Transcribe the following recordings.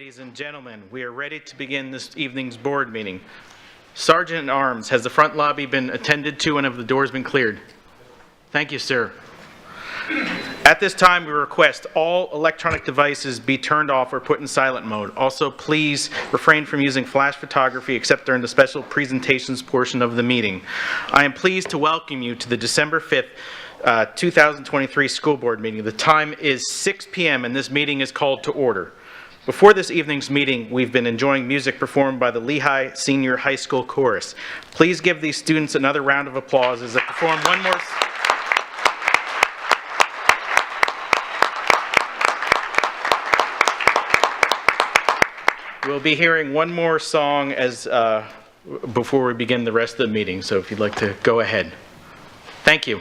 Ladies and gentlemen, we are ready to begin this evening's board meeting. Sergeant at Arms, has the front lobby been attended to and have the doors been cleared? Thank you, sir. At this time, we request all electronic devices be turned off or put in silent mode. Also, please refrain from using flash photography except during the special presentations portion of the meeting. I am pleased to welcome you to the December 5th, 2023 school board meeting. The time is 6 p.m. and this meeting is called to order. Before this evening's meeting, we've been enjoying music performed by the Lehigh Senior High School Chorus. Please give these students another round of applause as they perform one more. We'll be hearing one more song before we begin the rest of the meeting, so if you'd like to go ahead. Thank you.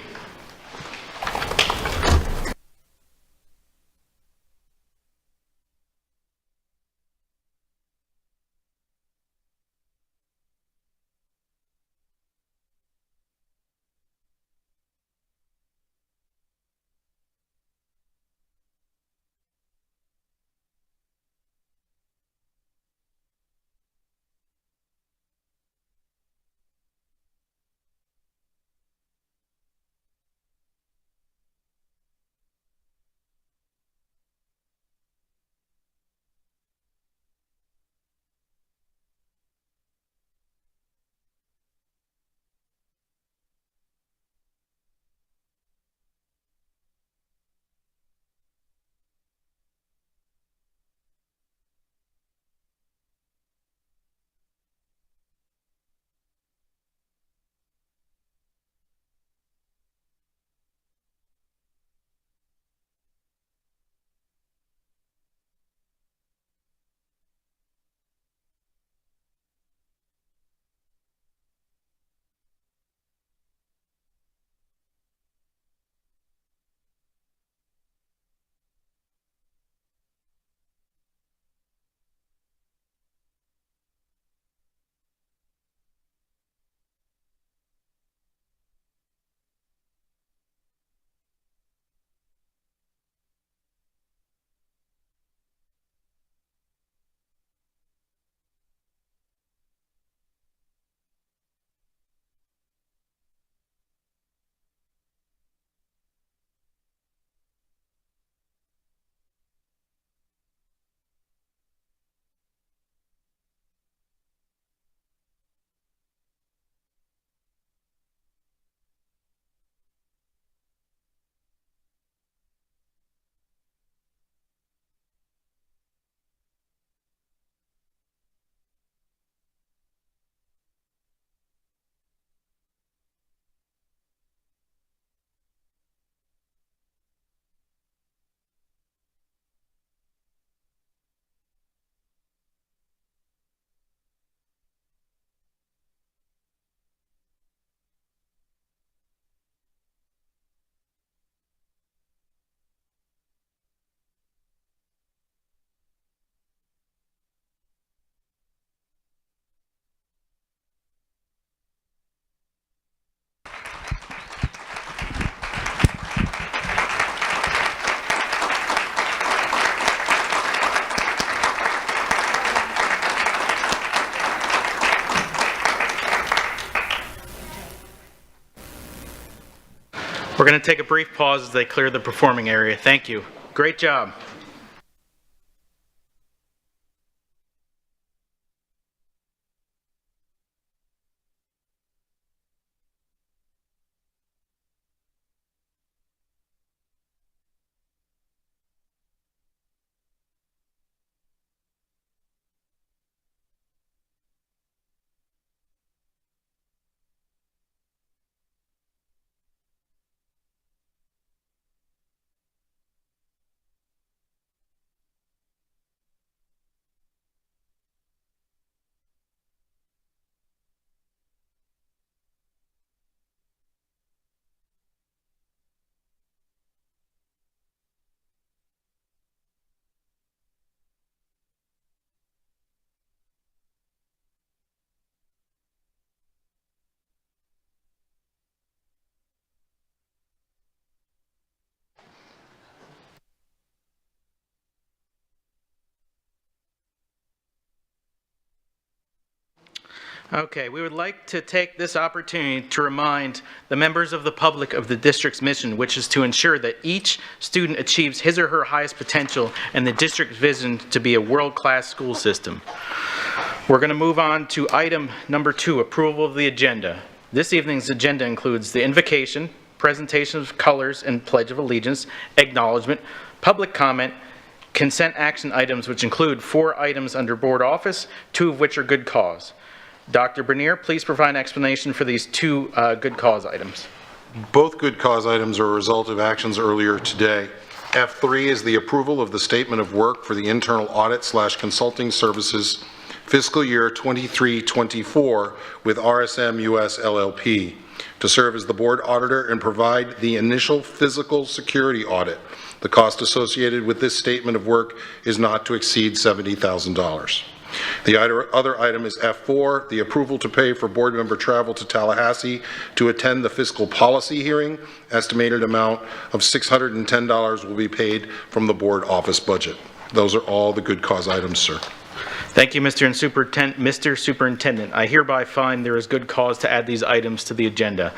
We're going to take a brief pause as they clear the performing area. Thank you. Great job. Okay, we would like to take this opportunity to remind the members of the public of the district's mission, which is to ensure that each student achieves his or her highest potential and the district's vision to be a world-class school system. We're going to move on to item number 2, approval of the agenda. This evening's agenda includes the invocation, presentation of colors and pledge of allegiance, acknowledgement, public comment, consent action items, which include 4 items under board office, 2 of which are good cause. Dr. Bernier, please provide an explanation for these 2 good cause items. Both good cause items are a result of actions earlier today. F3 is the approval of the statement of work for the internal audit/consulting services fiscal year 23-24 with RSM US LLP to serve as the board auditor and provide the initial physical security audit. The cost associated with this statement of work is not to exceed $70,000. The other item is F4, the approval to pay for board member travel to Tallahassee to attend the fiscal policy hearing. Estimated amount of $610 will be paid from the board office budget. Those are all the good cause items, sir. Thank you, Mr. Superintendent. I hereby find there is good cause to add these items to the agenda.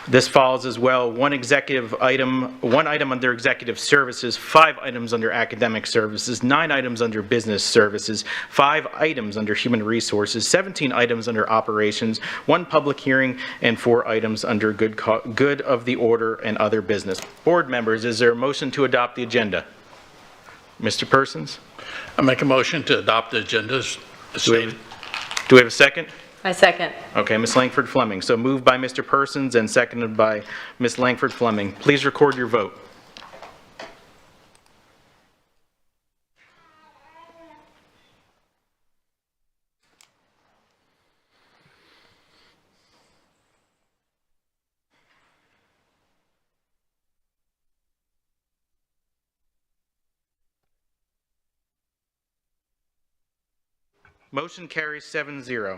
This follows as well one item under executive services, 5 items under academic services, 9 items under business services, 5 items under human resources, 17 items under operations, 1 public hearing, and 4 items under good of the order and other business. Board members, is there a motion to adopt the agenda? Mr. Persons? I make a motion to adopt the agenda as stated. Do we have a second? I second. Okay, Ms. Langford Fleming. So moved by Mr. Persons and seconded by Ms. Langford Fleming. Please record your vote. Motion carries 7-0.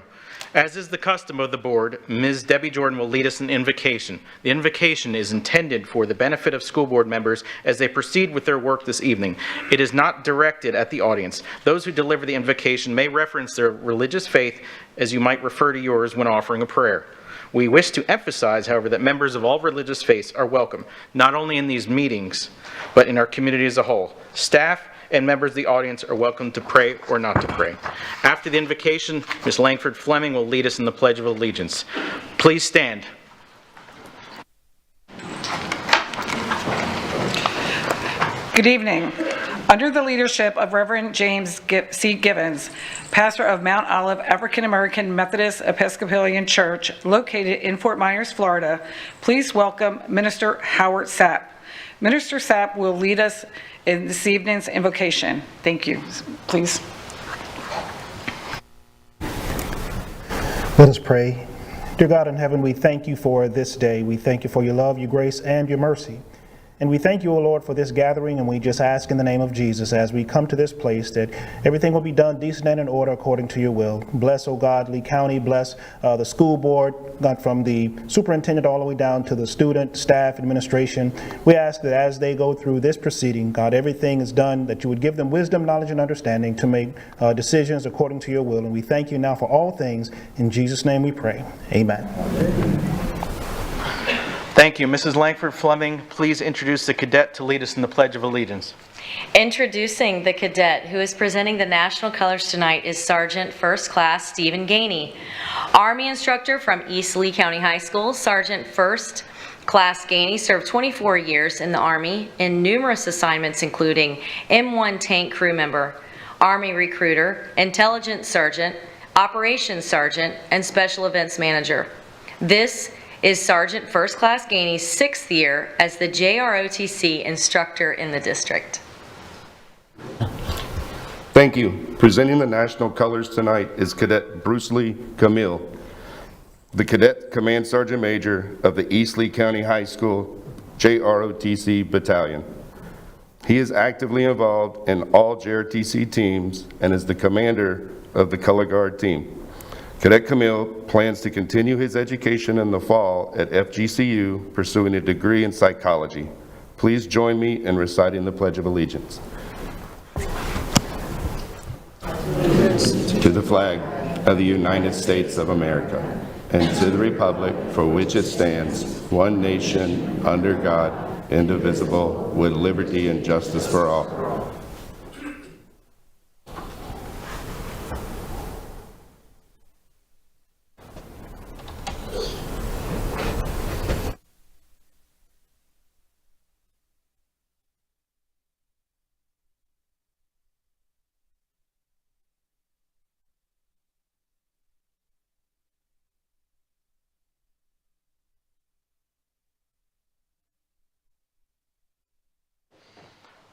As is the custom of the board, Ms. Debbie Jordan will lead us in invocation. The invocation is intended for the benefit of school board members as they proceed with their work this evening. It is not directed at the audience. Those who deliver the invocation may reference their religious faith as you might refer to yours when offering a prayer. We wish to emphasize, however, that members of all religious faiths are welcome, not only in these meetings, but in our community as a whole. Staff and members of the audience are welcome to pray or not to pray. After the invocation, Ms. Langford Fleming will lead us in the Pledge of Allegiance. Please stand. Good evening. Under the leadership of Reverend James C. Givens, pastor of Mount Olive African American Methodist Episcopalian Church, located in Fort Myers, Florida, please welcome Minister Howard Sapp. Minister Sapp will lead us in this evening's invocation. Thank you. Please. Let us pray. Dear God in heaven, we thank you for this day. We thank you for your love, your grace, and your mercy. And we thank you, O Lord, for this gathering, and we just ask in the name of Jesus as we come to this place that everything will be done decent and in order according to your will. Bless, O God, Lee County. Bless the school board, God, from the superintendent all the way down to the student, staff, administration. We ask that as they go through this proceeding, God, everything is done, that you would give them wisdom, knowledge, and understanding to make decisions according to your will. And we thank you now for all things. In Jesus' name we pray. Amen. Thank you. Mrs. Langford Fleming, please introduce the cadet to lead us in the Pledge of Allegiance. Introducing the cadet who is presenting the national colors tonight is Sergeant First Class Stephen Gainey. Army instructor from East Lee County High School, Sergeant First Class Gainey served 24 years in the Army in numerous assignments including M1 tank crew member, Army recruiter, intelligence sergeant, operations sergeant, and special events manager. This is Sergeant First Class Gainey's 6th year as the JROTC instructor in the district. Thank you. Presenting the national colors tonight is Cadet Bruce Lee Camille, the Cadet Command Sergeant Major of the East Lee County High School JROTC Battalion. He is actively involved in all JROTC teams and is the commander of the Color Guard team. Cadet Camille plans to continue his education in the fall at FGCU, pursuing a degree in psychology. Please join me in reciting the Pledge of Allegiance. To the flag of the United States of America, and to the republic for which it stands, one nation, under God, indivisible, with liberty and justice for all.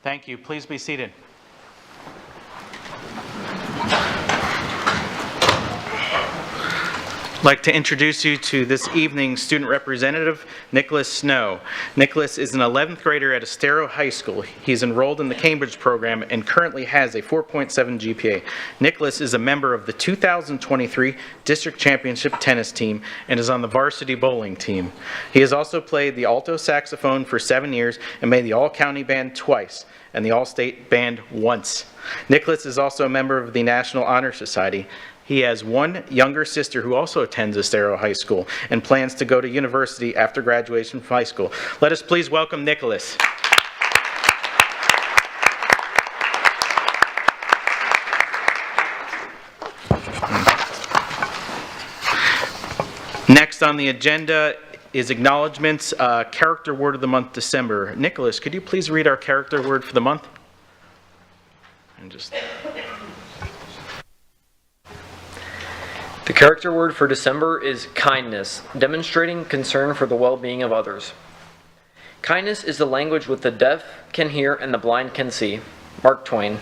Thank you. Please be seated. I'd like to introduce you to this evening's student representative, Nicholas Snow. Nicholas is an 11th grader at Estero High School. He's enrolled in the Cambridge program and currently has a 4.7 GPA. Nicholas is a member of the 2023 District Championship tennis team and is on the varsity bowling team. He has also played the alto saxophone for 7 years and made the all-county band twice and the all-state band once. Nicholas is also a member of the National Honor Society. He has one younger sister who also attends Estero High School and plans to go to university after graduation from high school. Let us please welcome Nicholas. Next on the agenda is acknowledgements, character word of the month, December. Nicholas, could you please read our character word for the month? The character word for December is kindness, demonstrating concern for the well-being of others. Kindness is the language which the deaf can hear and the blind can see. Mark Twain.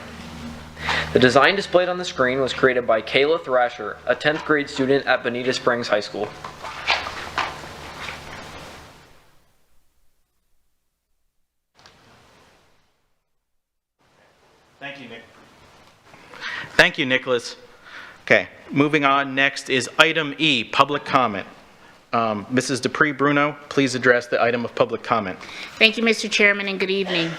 The design displayed on the screen was created by Kayla Thrasher, a 10th grade student at Bonita Springs High School. Thank you, Nick. Thank you, Nicholas. Okay, moving on. Next is item E, public comment. Mrs. Dupree Bruno, please address the item of public comment. Thank you, Mr. Chairman, and good evening.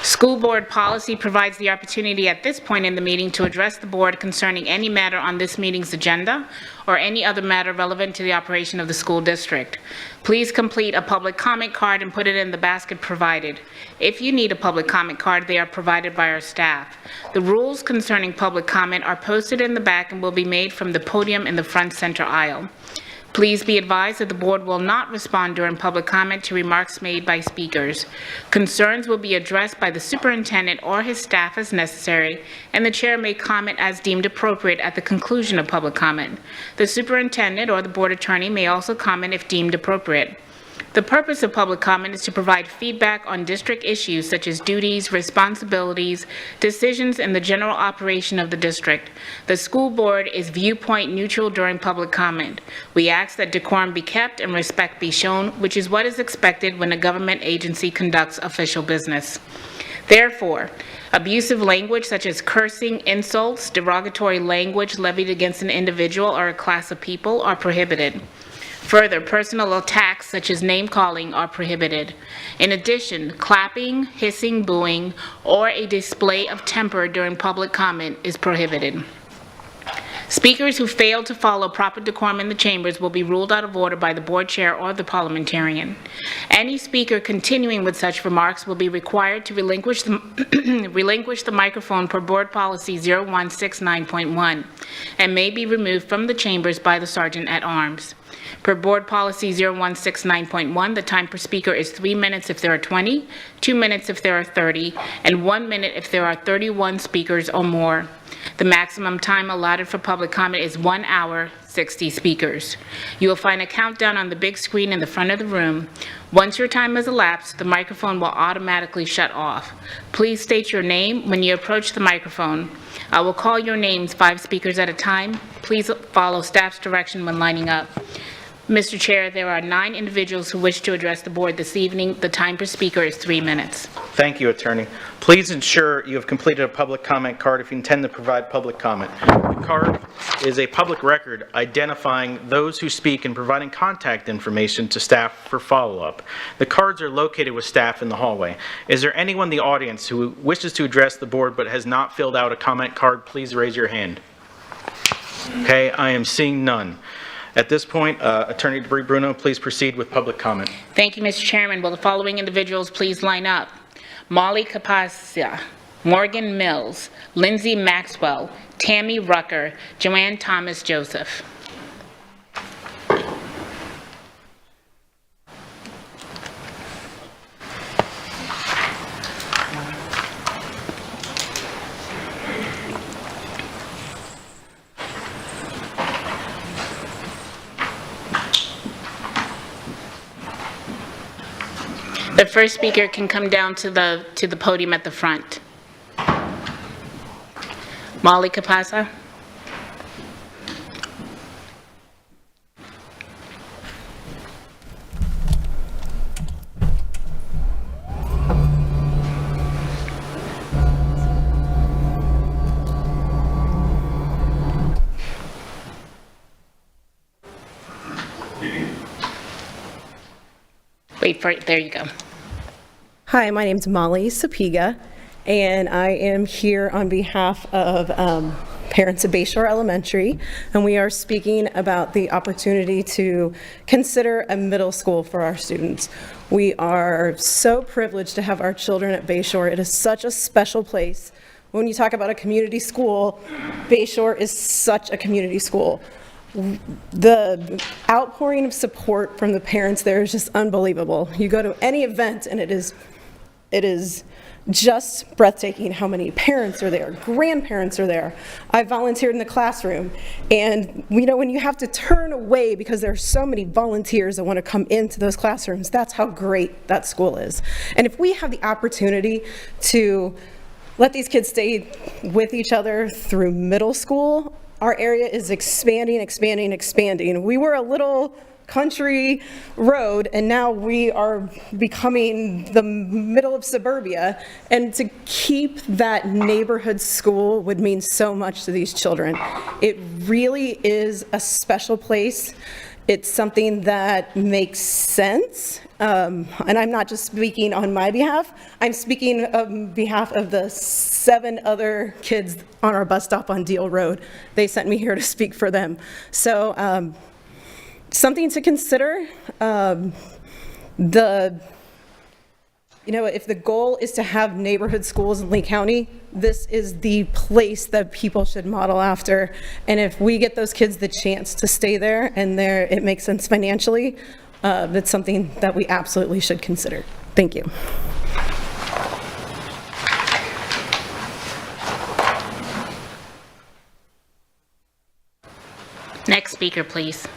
School board policy provides the opportunity at this point in the meeting to address the board concerning any matter on this meeting's agenda or any other matter relevant to the operation of the school district. Please complete a public comment card and put it in the basket provided. If you need a public comment card, they are provided by our staff. The rules concerning public comment are posted in the back and will be made from the podium in the front center aisle. Please be advised that the board will not respond during public comment to remarks made by speakers. Concerns will be addressed by the superintendent or his staff as necessary, and the chair may comment as deemed appropriate at the conclusion of public comment. The superintendent or the board attorney may also comment if deemed appropriate. The purpose of public comment is to provide feedback on district issues such as duties, responsibilities, decisions, and the general operation of the district. The school board is viewpoint neutral during public comment. We ask that decorum be kept and respect be shown, which is what is expected when a government agency conducts official business. Therefore, abusive language such as cursing, insults, derogatory language levied against an individual or a class of people are prohibited. Further, personal attacks such as name-calling are prohibited. In addition, clapping, hissing, booing, or a display of temper during public comment is prohibited. Speakers who fail to follow proper decorum in the chambers will be ruled out of order by the board chair or the parliamentarian. Any speaker continuing with such remarks will be required to relinquish the microphone per board policy 0169.1 and may be removed from the chambers by the sergeant at arms. Per board policy 0169.1, the time per speaker is 3 minutes if there are 20, 2 minutes if there are 30, and 1 minute if there are 31 speakers or more. The maximum time allotted for public comment is 1 hour, 60 speakers. You will find a countdown on the big screen in the front of the room. Once your time has elapsed, the microphone will automatically shut off. Please state your name when you approach the microphone. I will call your names 5 speakers at a time. Please follow staff's direction when lining up. Mr. Chair, there are 9 individuals who wish to address the board this evening. The time per speaker is 3 minutes. Thank you, Attorney. Please ensure you have completed a public comment card if you intend to provide public comment. The card is a public record identifying those who speak and providing contact information to staff for follow-up. The cards are located with staff in the hallway. Is there anyone in the audience who wishes to address the board but has not filled out a comment card? Please raise your hand. Okay, I am seeing none. At this point, Attorney DeBrey Bruno, please proceed with public comment. Thank you, Mr. Chairman. Will the following individuals please line up? Molly Capacia, Morgan Mills, Lindsay Maxwell, Tammy Rucker, Joanne Thomas Joseph. The first speaker can come down to the podium at the front. Molly Capasa. Wait for it, there you go. Hi, my name's Molly Sapiga, and I am here on behalf of parents of Bayshore Elementary, and we are speaking about the opportunity to consider a middle school for our students. We are so privileged to have our children at Bayshore. It is such a special place. When you talk about a community school, Bayshore is such a community school. The outpouring of support from the parents there is just unbelievable. You go to any event and it is just breathtaking how many parents are there, grandparents are there. I volunteered in the classroom, and when you have to turn away because there are so many volunteers that want to come into those classrooms, that's how great that school is. And if we have the opportunity to let these kids stay with each other through middle school, our area is expanding, expanding, expanding. We were a little country road, and now we are becoming the middle of suburbia, and to keep that neighborhood school would mean so much to these children. It really is a special place. It's something that makes sense, and I'm not just speaking on my behalf, I'm speaking on behalf of the 7 other kids on our bus stop on Deal Road. They sent me here to speak for them. So something to consider. If the goal is to have neighborhood schools in Lee County, this is the place that people should model after. And if we get those kids the chance to stay there and it makes sense financially, that's something that we absolutely should consider. Thank you. Next speaker, please.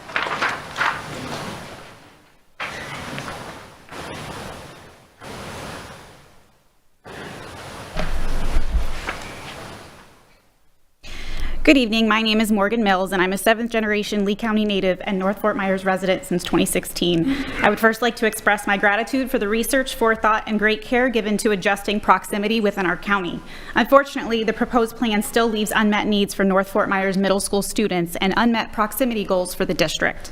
Good evening, my name is Morgan Mills, and I'm a 7th generation Lee County native and North Fort Myers resident since 2016. I would first like to express my gratitude for the research, forethought, and great care given to adjusting proximity within our county. Unfortunately, the proposed plan still leaves unmet needs for North Fort Myers middle school students and unmet proximity goals for the district.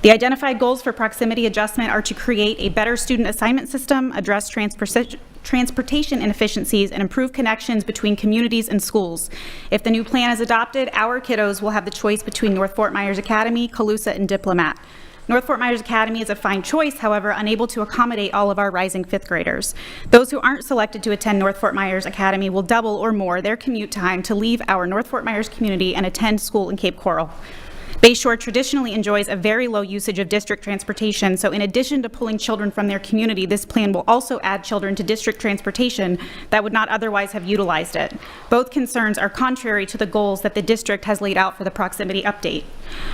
The identified goals for proximity adjustment are to create a better student assignment system, address transportation inefficiencies, and improve connections between communities and schools. If the new plan is adopted, our kiddos will have the choice between North Fort Myers Academy, Colusa, and Diplomat. North Fort Myers Academy is a fine choice, however, unable to accommodate all of our rising 5th graders. Those who aren't selected to attend North Fort Myers Academy will double or more their commute time to leave our North Fort Myers community and attend school in Cape Coral. Bayshore traditionally enjoys a very low usage of district transportation, so in addition to pulling children from their community, this plan will also add children to district transportation that would not otherwise have utilized it. Both concerns are contrary to the goals that the district has laid out for the proximity update.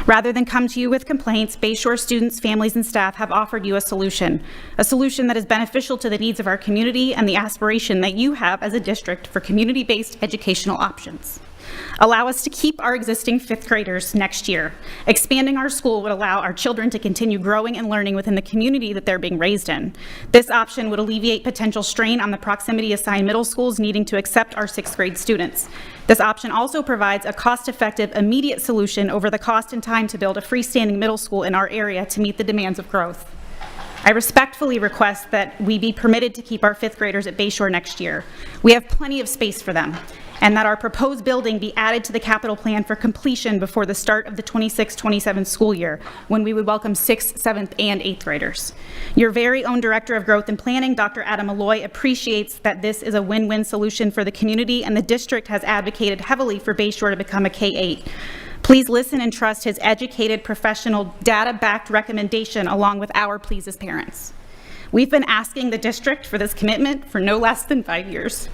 Rather than come to you with complaints, Bayshore students, families, and staff have offered you a solution that is beneficial to the needs of our community and the aspiration that you have as a district for community-based educational options. Allow us to keep our existing 5th graders next year. Expanding our school would allow our children to continue growing and learning within the community that they're being raised in. This option would alleviate potential strain on the proximity assigned middle schools needing to accept our 6th grade students. This option also provides a cost-effective, immediate solution over the cost and time to build a freestanding middle school in our area to meet the demands of growth. I respectfully request that we be permitted to keep our 5th graders at Bayshore next year. We have plenty of space for them. and that our proposed building be added to the capital plan for completion before the start of the 26-27 school year, when we would welcome 6th, 7th, and 8th graders. Your very own Director of Growth and Planning, Dr. Adam Malloy, appreciates that this is a win-win solution for the community, and the district has advocated heavily for Bayshore to become a K-8. Please listen and trust his educated, professional, data-backed recommendation along with our pleas as parents. We've been asking the district for this commitment for no less than 5 years.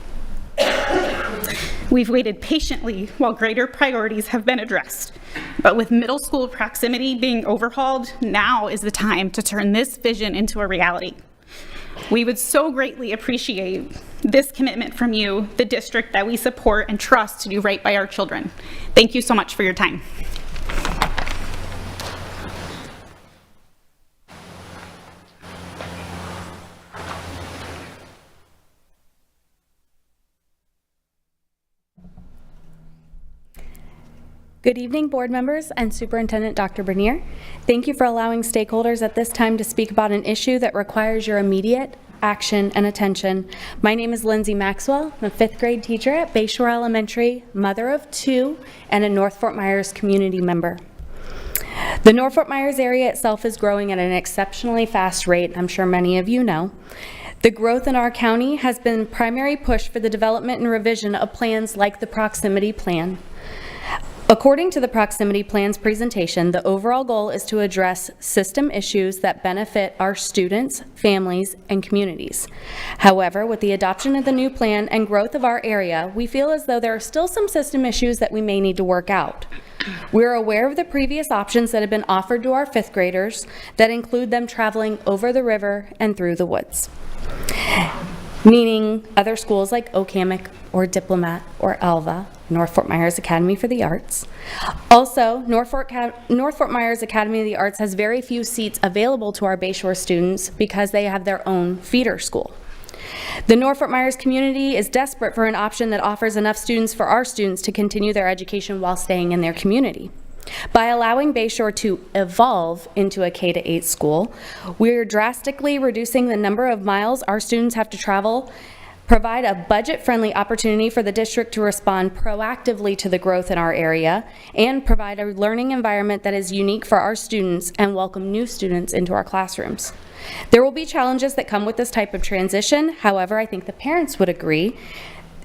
We've waited patiently while greater priorities have been addressed. But with middle school proximity being overhauled, now is the time to turn this vision into a reality. We would so greatly appreciate this commitment from you, the district that we support and trust to do right by our children. Thank you so much for your time. Good evening, board members and Superintendent Dr. Bernier. Thank you for allowing stakeholders at this time to speak about an issue that requires your immediate action and attention. My name is Lindsay Maxwell. I'm a 5th grade teacher at Bayshore Elementary, mother of 2, and a North Fort Myers community member. The North Fort Myers area itself is growing at an exceptionally fast rate, I'm sure many of you know. The growth in our county has been a primary push for the development and revision of plans like the Proximity Plan. According to the Proximity Plan's presentation, the overall goal is to address system issues that benefit our students, families, and communities. However, with the adoption of the new plan and growth of our area, we feel as though there are still some system issues that we may need to work out. We're aware of the previous options that have been offered to our 5th graders that include them traveling over the river and through the woods, meaning other schools like Okamic or Diplomat or Alva, North Fort Myers Academy for the Arts. Also, North Fort Myers Academy of the Arts has very few seats available to our Bayshore students because they have their own feeder school. The North Fort Myers community is desperate for an option that offers enough students for our students to continue their education while staying in their community. By allowing Bayshore to evolve into a K-8 school, we're drastically reducing the number of miles our students have to travel, provide a budget-friendly opportunity for the district to respond proactively to the growth in our area, and provide a learning environment that is unique for our students and welcome new students into our classrooms. There will be challenges that come with this type of transition. However, I think the parents would agree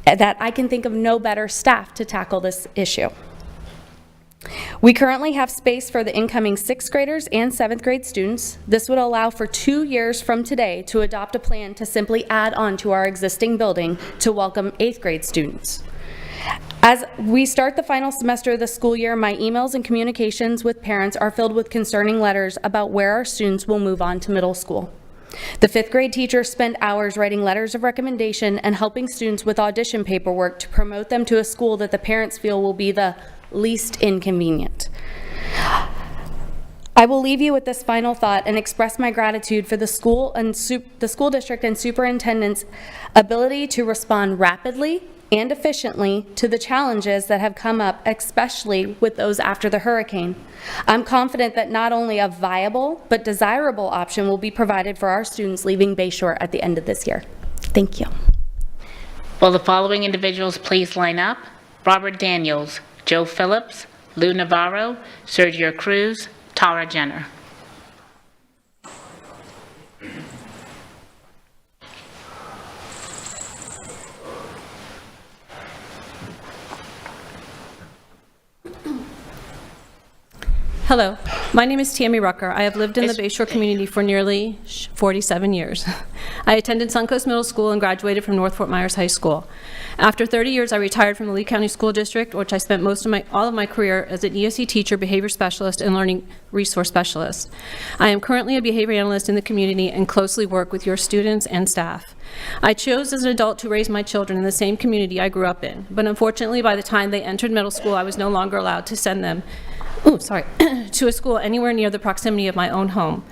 that I can think of no better staff to tackle this issue. We currently have space for the incoming 6th graders and 7th grade students. This would allow for 2 years from today to adopt a plan to simply add on to our existing building to welcome 8th grade students. As we start the final semester of the school year, my emails and communications with parents are filled with concerning letters about where our students will move on to middle school. The 5th grade teachers spend hours writing letters of recommendation and helping students with audition paperwork to promote them to a school that the parents feel will be the least inconvenient. I will leave you with this final thought and express my gratitude for the school and the school district and superintendent's ability to respond rapidly and efficiently to the challenges that have come up, especially with those after the hurricane. I'm confident that not only a viable but desirable option will be provided for our students leaving Bayshore at the end of this year. Thank you. Will the following individuals please line up? Robert Daniels, Joe Phillips, Lou Navarro, Sergio Cruz, Tara Jenner. Hello, my name is Tammy Rucker. I have lived in the Bayshore community for nearly 47 years. I attended Suncoast Middle School and graduated from North Fort Myers High School. After 30 years, I retired from the Lee County School District, which I spent all of my career as an ESC teacher, behavior specialist, and learning resource specialist. I am currently a behavior analyst in the community and closely work with your students and staff. I chose as an adult to raise my children in the same community I grew up in, but unfortunately, by the time they entered middle school, I was no longer allowed to send them to a school anywhere near the proximity of my own home.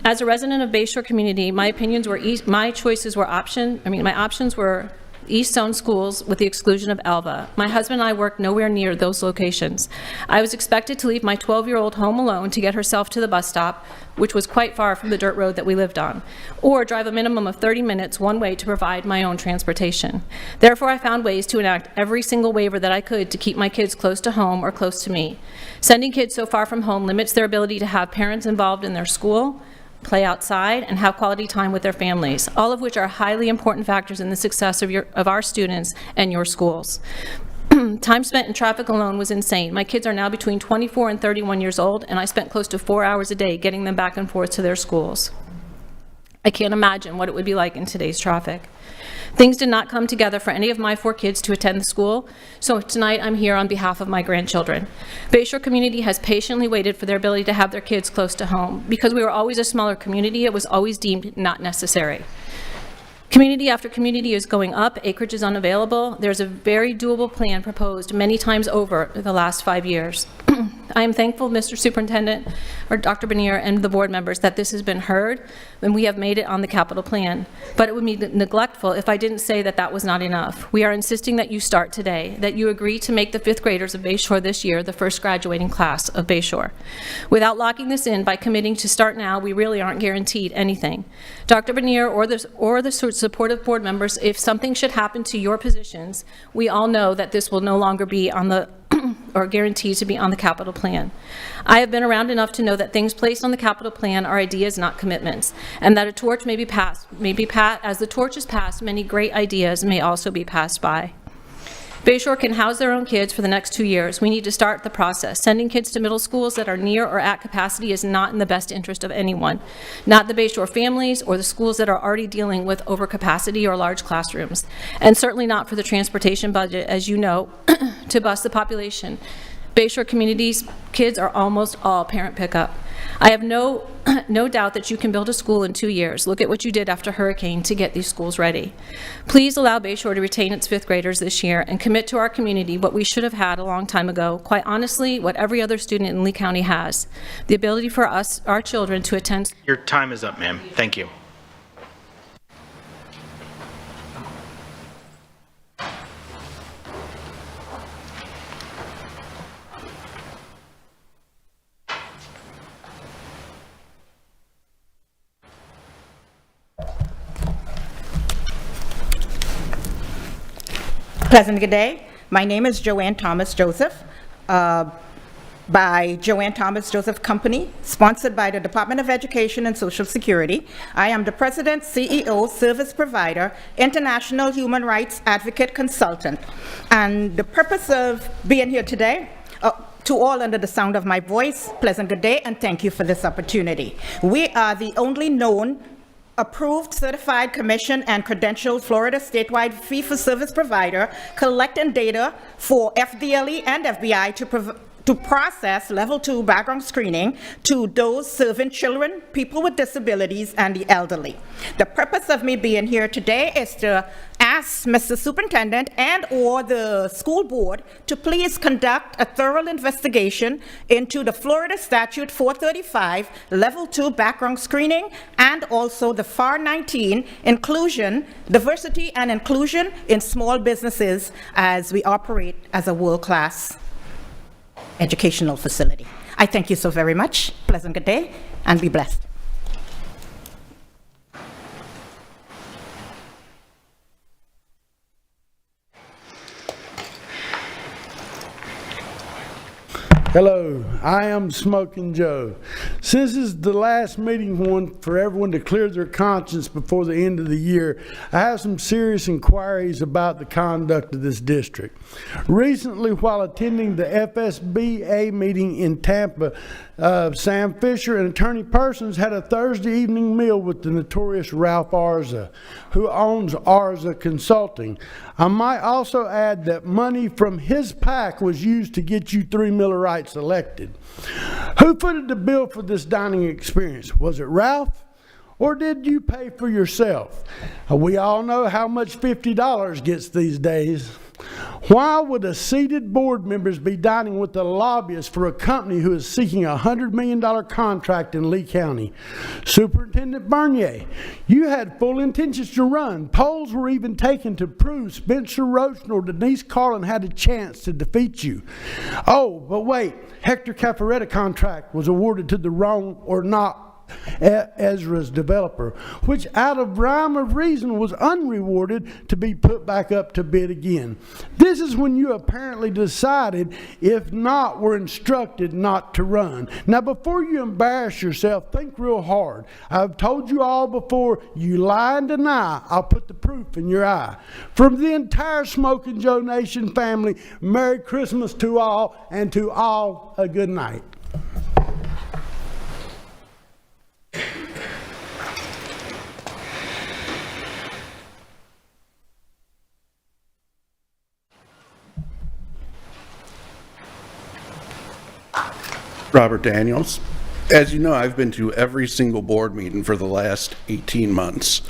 As a resident of Bayshore community, my options were my options were East Zone schools with the exclusion of Alva. My husband and I work nowhere near those locations. I was expected to leave my 12-year-old home alone to get herself to the bus stop, which was quite far from the dirt road that we lived on, or drive a minimum of 30 minutes one way to provide my own transportation. Therefore, I found ways to enact every single waiver that I could to keep my kids close to home or close to me. Sending kids so far from home limits their ability to have parents involved in their school, play outside, and have quality time with their families, all of which are highly important factors in the success of our students and your schools. Time spent in traffic alone was insane. My kids are now between 24 and 31 years old, and I spent close to 4 hours a day getting them back and forth to their schools. I can't imagine what it would be like in today's traffic. Things did not come together for any of my 4 kids to attend the school, so tonight I'm here on behalf of my grandchildren. Bayshore community has patiently waited for their ability to have their kids close to home. Because we were always a smaller community, it was always deemed not necessary. Community after community is going up, acreage is unavailable. There's a very doable plan proposed many times over the last 5 years. I am thankful, Mr. Superintendent, or Dr. Bernier, and the board members that this has been heard and we have made it on the capital plan. But it would be neglectful if I didn't say that that was not enough. We are insisting that you start today, that you agree to make the 5th graders of Bayshore this year the first graduating class of Bayshore. Without locking this in by committing to start now, we really aren't guaranteed anything. Dr. Bernier or the supportive board members, if something should happen to your positions, we all know that this will no longer be on the or guaranteed to be on the capital plan. I have been around enough to know that things placed on the capital plan are ideas, not commitments, and that a torch may be passed. As the torch is passed, many great ideas may also be passed by. Bayshore can house their own kids for the next 2 years. We need to start the process. Sending kids to middle schools that are near or at capacity is not in the best interest of anyone, not the Bayshore families or the schools that are already dealing with overcapacity or large classrooms, and certainly not for the transportation budget, as you know, to bus the population. Bayshore community's kids are almost all parent pickup. I have no doubt that you can build a school in 2 years. Look at what you did after Hurricane to get these schools ready. Please allow Bayshore to retain its 5th graders this year and commit to our community what we should have had a long time ago, quite honestly, what every other student in Lee County has, the ability for us, our children, to attend. Your time is up, ma'am. Thank you. Pleasant good day. My name is Joanne Thomas Joseph, by Joanne Thomas Joseph Company, sponsored by the Department of Education and Social Security. I am the President, CEO, Service Provider, International Human Rights Advocate Consultant. And the purpose of being here today, to all under the sound of my voice, pleasant good day, and thank you for this opportunity. We are the only known approved, certified, commissioned, and credentialed Florida statewide fee-for-service provider collecting data for FDLE and FBI to process level 2 background screening to those serving children, people with disabilities, and the elderly. The purpose of me being here today is to ask Mr. Superintendent and or the school board to please conduct a thorough investigation into the Florida Statute 435 level 2 background screening and also the FAR 19 inclusion, diversity and inclusion in small businesses as we operate as a world-class educational facility. I thank you so very much. Pleasant good day and be blessed. Hello, I am Smoking Joe. Since this is the last meeting for everyone to clear their conscience before the end of the year, I have some serious inquiries about the conduct of this district. Recently, while attending the FSBA meeting in Tampa, Sam Fisher and Attorney Persons had a Thursday evening meal with the notorious Ralph Arza, who owns Arza Consulting. I might also add that money from his PAC was used to get you 3 Millerites elected. Who footed the bill for this dining experience? Was it Ralph? Or did you pay for yourself? We all know how much $50 gets these days. Why would the seated board members be dining with the lobbyist for a company who is seeking a $100 million contract in Lee County? Superintendent Bernier, you had full intentions to run. Polls were even taken to prove Spencer Roach nor Denise Carlin had a chance to defeat you. Oh, but wait, Hector Cafaretta contract was awarded to the wrong or not Ezra's developer, which out of rhyme of reason was unrewarded to be put back up to bid again. This is when you apparently decided, if not, were instructed not to run. Now, before you embarrass yourself, think real hard. I've told you all before, you lie and deny, I'll put the proof in your eye. From the entire Smoking Joe Nation family, Merry Christmas to all, and to all a good night. Robert Daniels. As you know, I've been to every single board meeting for the last 18 months.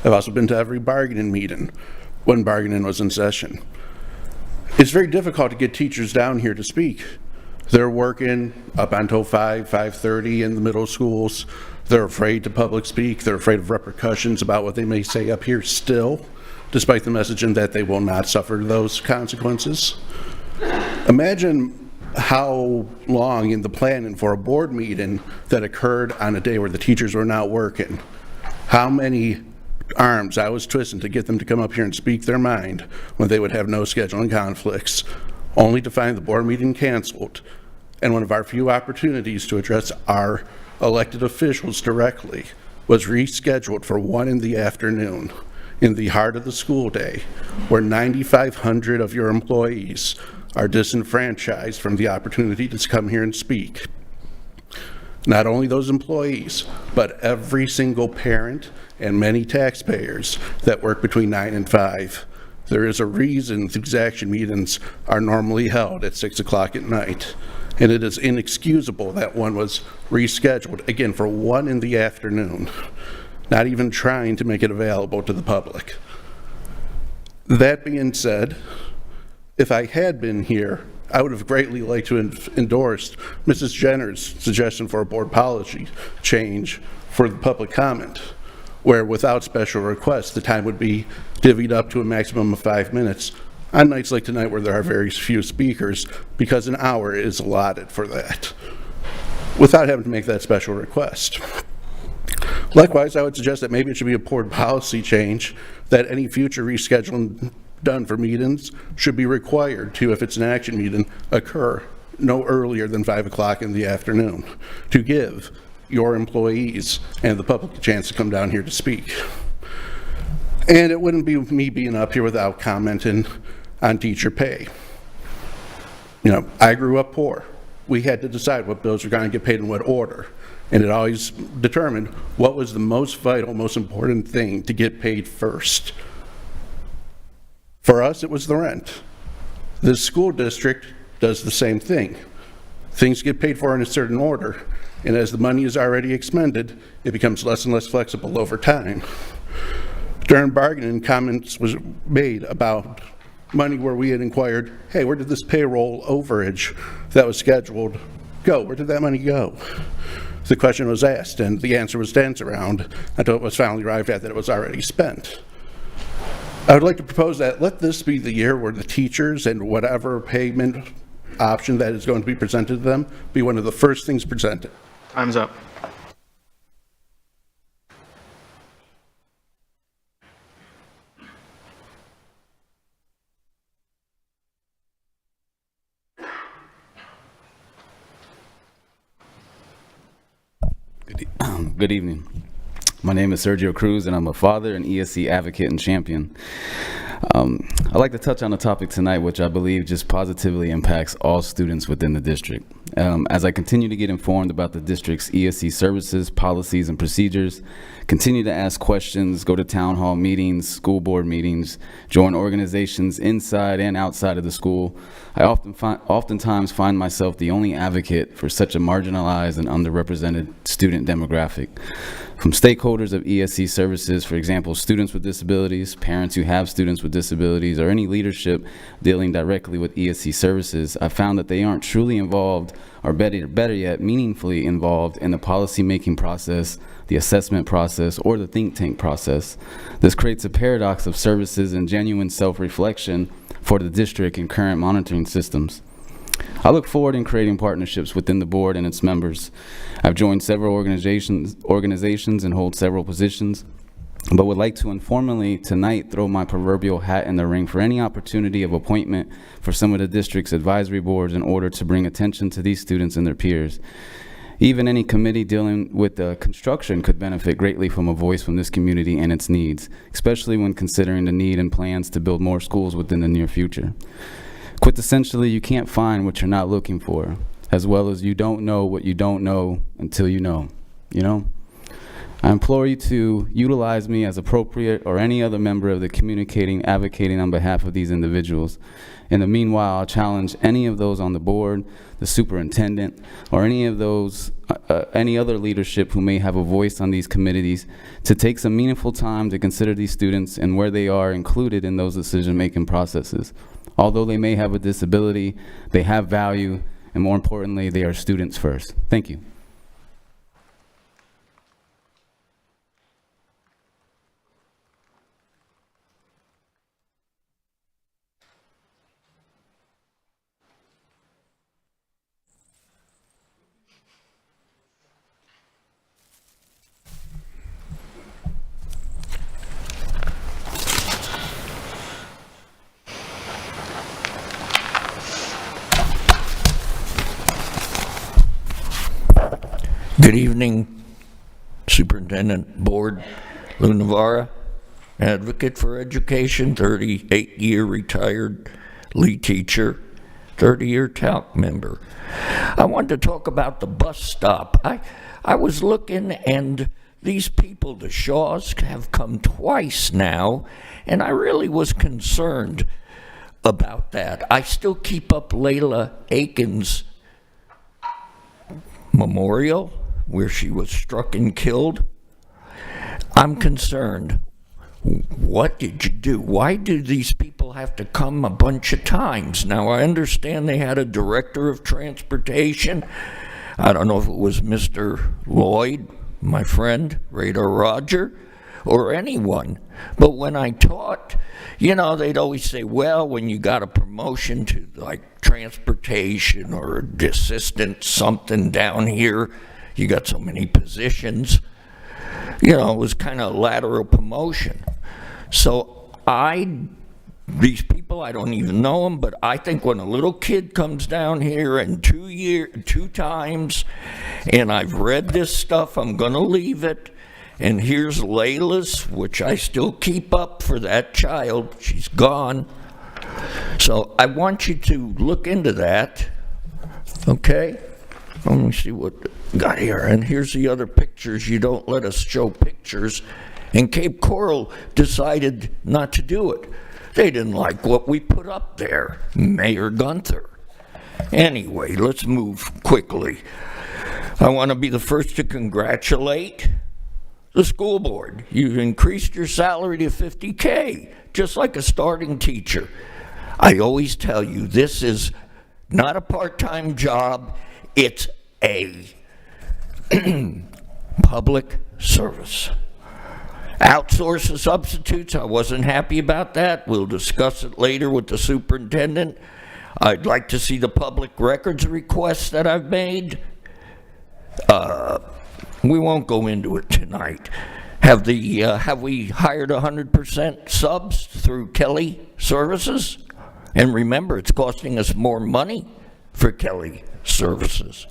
I've also been to every bargaining meeting when bargaining was in session. It's very difficult to get teachers down here to speak. They're working up until 5:30 in the middle schools. They're afraid to public speak. They're afraid of repercussions about what they may say up here still, despite the messaging that they will not suffer those consequences. Imagine how long in the planning for a board meeting that occurred on a day where the teachers were not working, how many arms I was twisting to get them to come up here and speak their mind when they would have no scheduling conflicts, only to find the board meeting canceled. And one of our few opportunities to address our elected officials directly was rescheduled for 1 p.m. in the heart of the school day, where 9,500 of your employees are disenfranchised from the opportunity to come here and speak. Not only those employees, but every single parent and many taxpayers that work between 9 and 5. There is a reason these action meetings are normally held at 6 o'clock at night, and it is inexcusable that one was rescheduled, again, for 1 p.m, not even trying to make it available to the public. That being said, if I had been here, I would have greatly liked to have endorsed Mrs. Jenner's suggestion for a board policy change for the public comment, where without special request, the time would be divvied up to a maximum of 5 minutes on nights like tonight where there are very few speakers, because an hour is allotted for that, without having to make that special request. Likewise, I would suggest that maybe it should be a board policy change that any future rescheduling done for meetings should be required to, if it's an action meeting, occur no earlier than 5 o'clock in the afternoon to give your employees and the public a chance to come down here to speak. And it wouldn't be me being up here without commenting on teacher pay. You know, I grew up poor. We had to decide what bills were going to get paid in what order. And it always determined what was the most vital, most important thing to get paid first. For us, it was the rent. The school district does the same thing. Things get paid for in a certain order, and as the money is already expended, it becomes less and less flexible over time. During bargaining, comments was made about money where we had inquired, hey, where did this payroll overage that was scheduled go? Where did that money go? The question was asked, and the answer was danced around until it was finally arrived at that it was already spent. I would like to propose that let this be the year where the teachers and whatever payment option that is going to be presented to them be one of the first things presented. Time's up. Good evening. My name is Sergio Cruz, and I'm a father, an ESC advocate, and champion. I'd like to touch on a topic tonight which I believe just positively impacts all students within the district. As I continue to get informed about the district's ESC services, policies, and procedures, continue to ask questions, go to town hall meetings, school board meetings, join organizations inside and outside of the school, I oftentimes find myself the only advocate for such a marginalized and underrepresented student demographic. from stakeholders of ESC services, for example, students with disabilities, parents who have students with disabilities, or any leadership dealing directly with ESC services, I found that they aren't truly involved, or better yet, meaningfully involved in the policy-making process, the assessment process, or the think tank process. This creates a paradox of services and genuine self-reflection for the district and current monitoring systems. I look forward in creating partnerships within the board and its members. I've joined several organizations and hold several positions, but would like to informally tonight throw my proverbial hat in the ring for any opportunity of appointment for some of the district's advisory boards in order to bring attention to these students and their peers. Even any committee dealing with construction could benefit greatly from a voice from this community and its needs, especially when considering the need and plans to build more schools within the near future. Quintessentially, you can't find what you're not looking for, as well as you don't know what you don't know until you know, I implore you to utilize me as appropriate or any other member of the communicating, advocating on behalf of these individuals. In the meanwhile, I'll challenge any of those on the board, the superintendent, or any of those, any other leadership who may have a voice on these committees to take some meaningful time to consider these students and where they are included in those decision-making processes. Although they may have a disability, they have value, and more importantly, they are students first. Thank you. Good evening, Superintendent, Board. Lou Navarra, advocate for education, 38-year retired lead teacher, 30-year talc member. I wanted to talk about the bus stop. I was looking, and these people, the Shaws, have come twice now, and I really was concerned about that. I still keep up Layla Aiken's memorial, where she was struck and killed. I'm concerned. What did you do? Why do these people have to come a bunch of times? Now, I understand they had a director of transportation. I don't know if it was Mr. Lloyd, my friend, Radar Roger, or anyone. But when I taught, they'd always say, well, when you got a promotion to like transportation or assistant something down here, you got so many positions. It was kind of lateral promotion. So these people, I don't even know them, but I think when a little kid comes down here and 2 times, and I've read this stuff, I'm gonna leave it. And here's Layla's, which I still keep up for that child. She's gone. So I want you to look into that, okay? Let me see what we got here. And here's the other pictures. You don't let us show pictures. And Cape Coral decided not to do it. They didn't like what we put up there, Mayor Gunther. Anyway, let's move quickly. I want to be the first to congratulate the school board. You've increased your salary to $50K, just like a starting teacher. I always tell you, this is not a part-time job. It's a public service. Outsource the substitutes, I wasn't happy about that. We'll discuss it later with the superintendent. I'd like to see the public records requests that I've made. We won't go into it tonight. Have we hired 100% subs through Kelly Services? And remember, it's costing us more money for Kelly Services.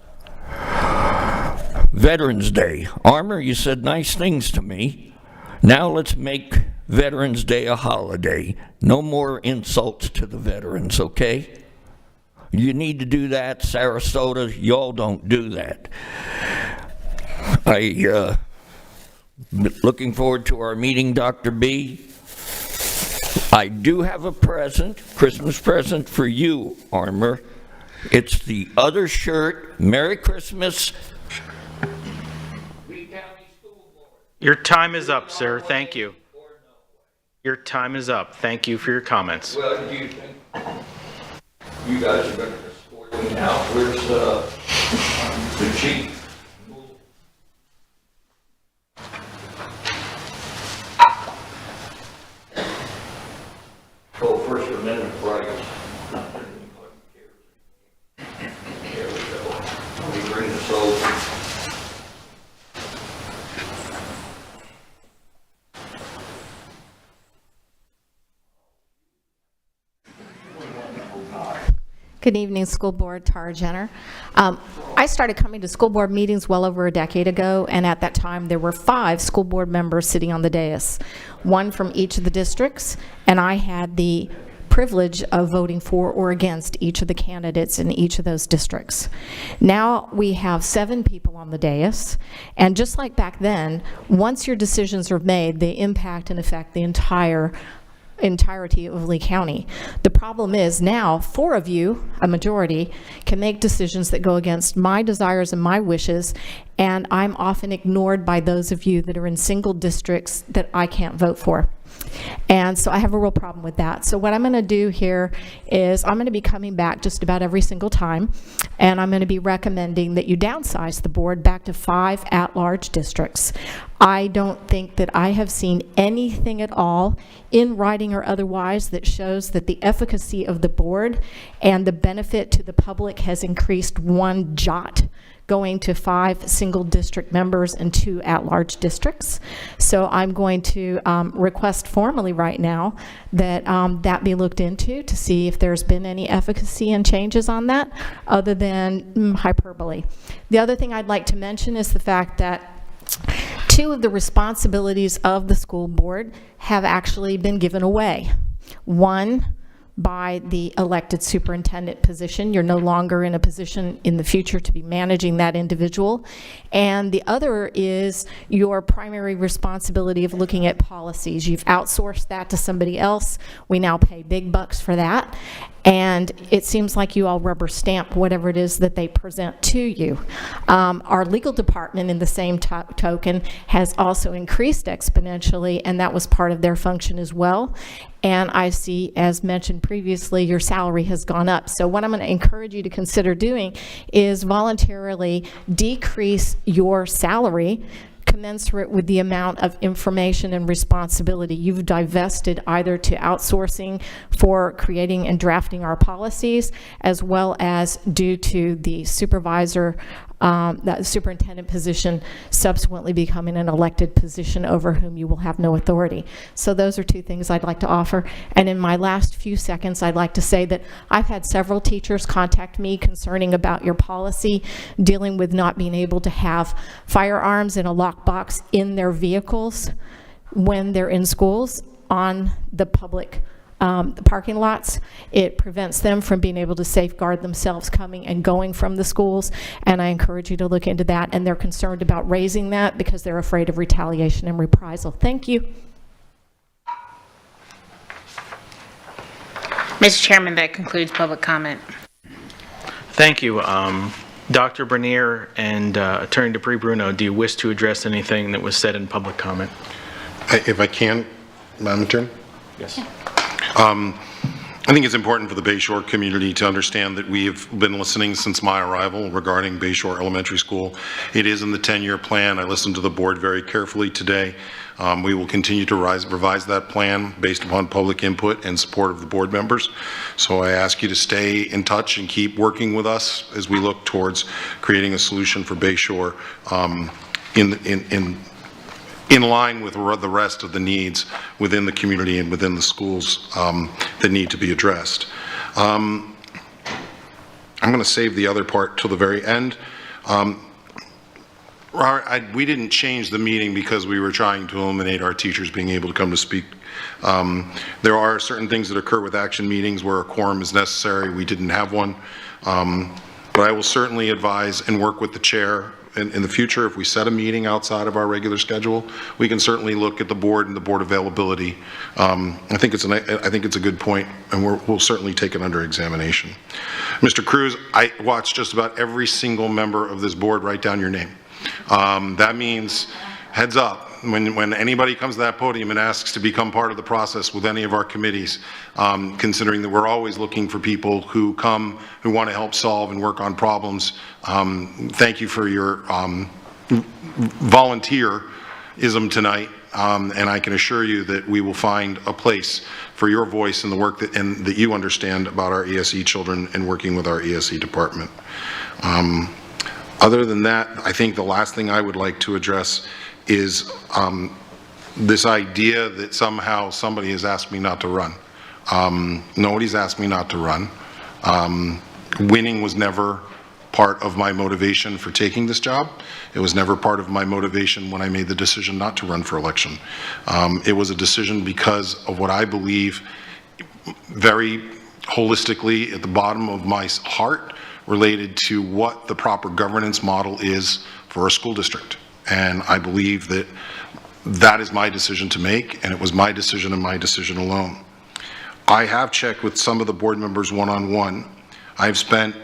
Veterans Day. Armour, you said nice things to me. Now let's make Veterans Day a holiday. No more insults to the veterans, okay? You need to do that. Sarasota, y'all don't do that. Looking forward to our meeting, Dr. B. I do have a present, Christmas present for you, Armour. It's the other shirt. Merry Christmas. Lee County School Board. Your time is up, sir. Thank you. Your time is up. Thank you for your comments. Well, do you think you guys are going to escort me out? Where's the chief? Oh, First Amendment rights. There we go. Let me bring this over. Good evening, School Board. Tara Jenner. I started coming to school board meetings well over a decade ago, and at that time there were 5 school board members sitting on the dais, 1 from each of the districts, and I had the privilege of voting for or against each of the candidates in each of those districts. Now we have 7 people on the dais, and just like back then, once your decisions are made, they impact and affect the entirety of Lee County. The problem is now 4 of you, a majority, can make decisions that go against my desires and my wishes, and I'm often ignored by those of you that are in single districts that I can't vote for. And so I have a real problem with that. So what I'm going to do here is I'm going to be coming back just about every single time, and I'm going to be recommending that you downsize the board back to 5 at-large districts. I don't think that I have seen anything at all in writing or otherwise that shows that the efficacy of the board and the benefit to the public has increased 1 jot, going to 5 single district members and 2 at-large districts. So I'm going to request formally right now that that be looked into to see if there's been any efficacy and changes on that other than hyperbole. The other thing I'd like to mention is the fact that 2 of the responsibilities of the school board have actually been given away. 1, by the elected superintendent position. You're no longer in a position in the future to be managing that individual. And the other is your primary responsibility of looking at policies. You've outsourced that to somebody else. We now pay big bucks for that. And it seems like you all rubber stamp whatever it is that they present to you. Our legal department, in the same token, has also increased exponentially, and that was part of their function as well. And I see, as mentioned previously, your salary has gone up. So what I'm going to encourage you to consider doing is voluntarily decrease your salary commensurate with the amount of information and responsibility you've divested either to outsourcing for creating and drafting our policies, as well as due to the supervisor, that superintendent position subsequently becoming an elected position over whom you will have no authority. So those are 2 things I'd like to offer. And in my last few seconds, I'd like to say that I've had several teachers contact me concerning about your policy dealing with not being able to have firearms in a lockbox in their vehicles when they're in schools on the public parking lots. It prevents them from being able to safeguard themselves coming and going from the schools, and I encourage you to look into that. And they're concerned about raising that because they're afraid of retaliation and reprisal. Thank you. Mr. Chairman, that concludes public comment. Thank you. Dr. Bernier and Attorney Dupree-Bruno, do you wish to address anything that was said in public comment? If I can, Madam Attorney? Yes. I think it's important for the Bayshore community to understand that we have been listening since my arrival regarding Bayshore Elementary School. It is in the 10-year plan. I listened to the board very carefully today. We will continue to revise that plan based upon public input and support of the board members. So I ask you to stay in touch and keep working with us as we look towards creating a solution for Bayshore in line with the rest of the needs within the community and within the schools that need to be addressed. I'm going to save the other part till the very end. We didn't change the meeting because we were trying to eliminate our teachers being able to come to speak. There are certain things that occur with action meetings where a quorum is necessary. We didn't have one. But I will certainly advise and work with the chair in the future. If we set a meeting outside of our regular schedule, we can certainly look at the board and the board availability. I think it's a good point, and we'll certainly take it under examination. Mr. Cruz, I watched just about every single member of this board write down your name. That means, heads up, when anybody comes to that podium and asks to become part of the process with any of our committees, considering that we're always looking for people who come, who want to help solve and work on problems. Thank you for your volunteerism tonight, and I can assure you that we will find a place for your voice and the work that you understand about our ESE children and working with our ESE department. Other than that, I think the last thing I would like to address is this idea that somehow somebody has asked me not to run. Nobody's asked me not to run. Winning was never part of my motivation for taking this job. It was never part of my motivation when I made the decision not to run for election. It was a decision because of what I believe very holistically at the bottom of my heart related to what the proper governance model is for a school district. And I believe that that is my decision to make, and it was my decision and my decision alone. I have checked with some of the board members one-on-one. I've spent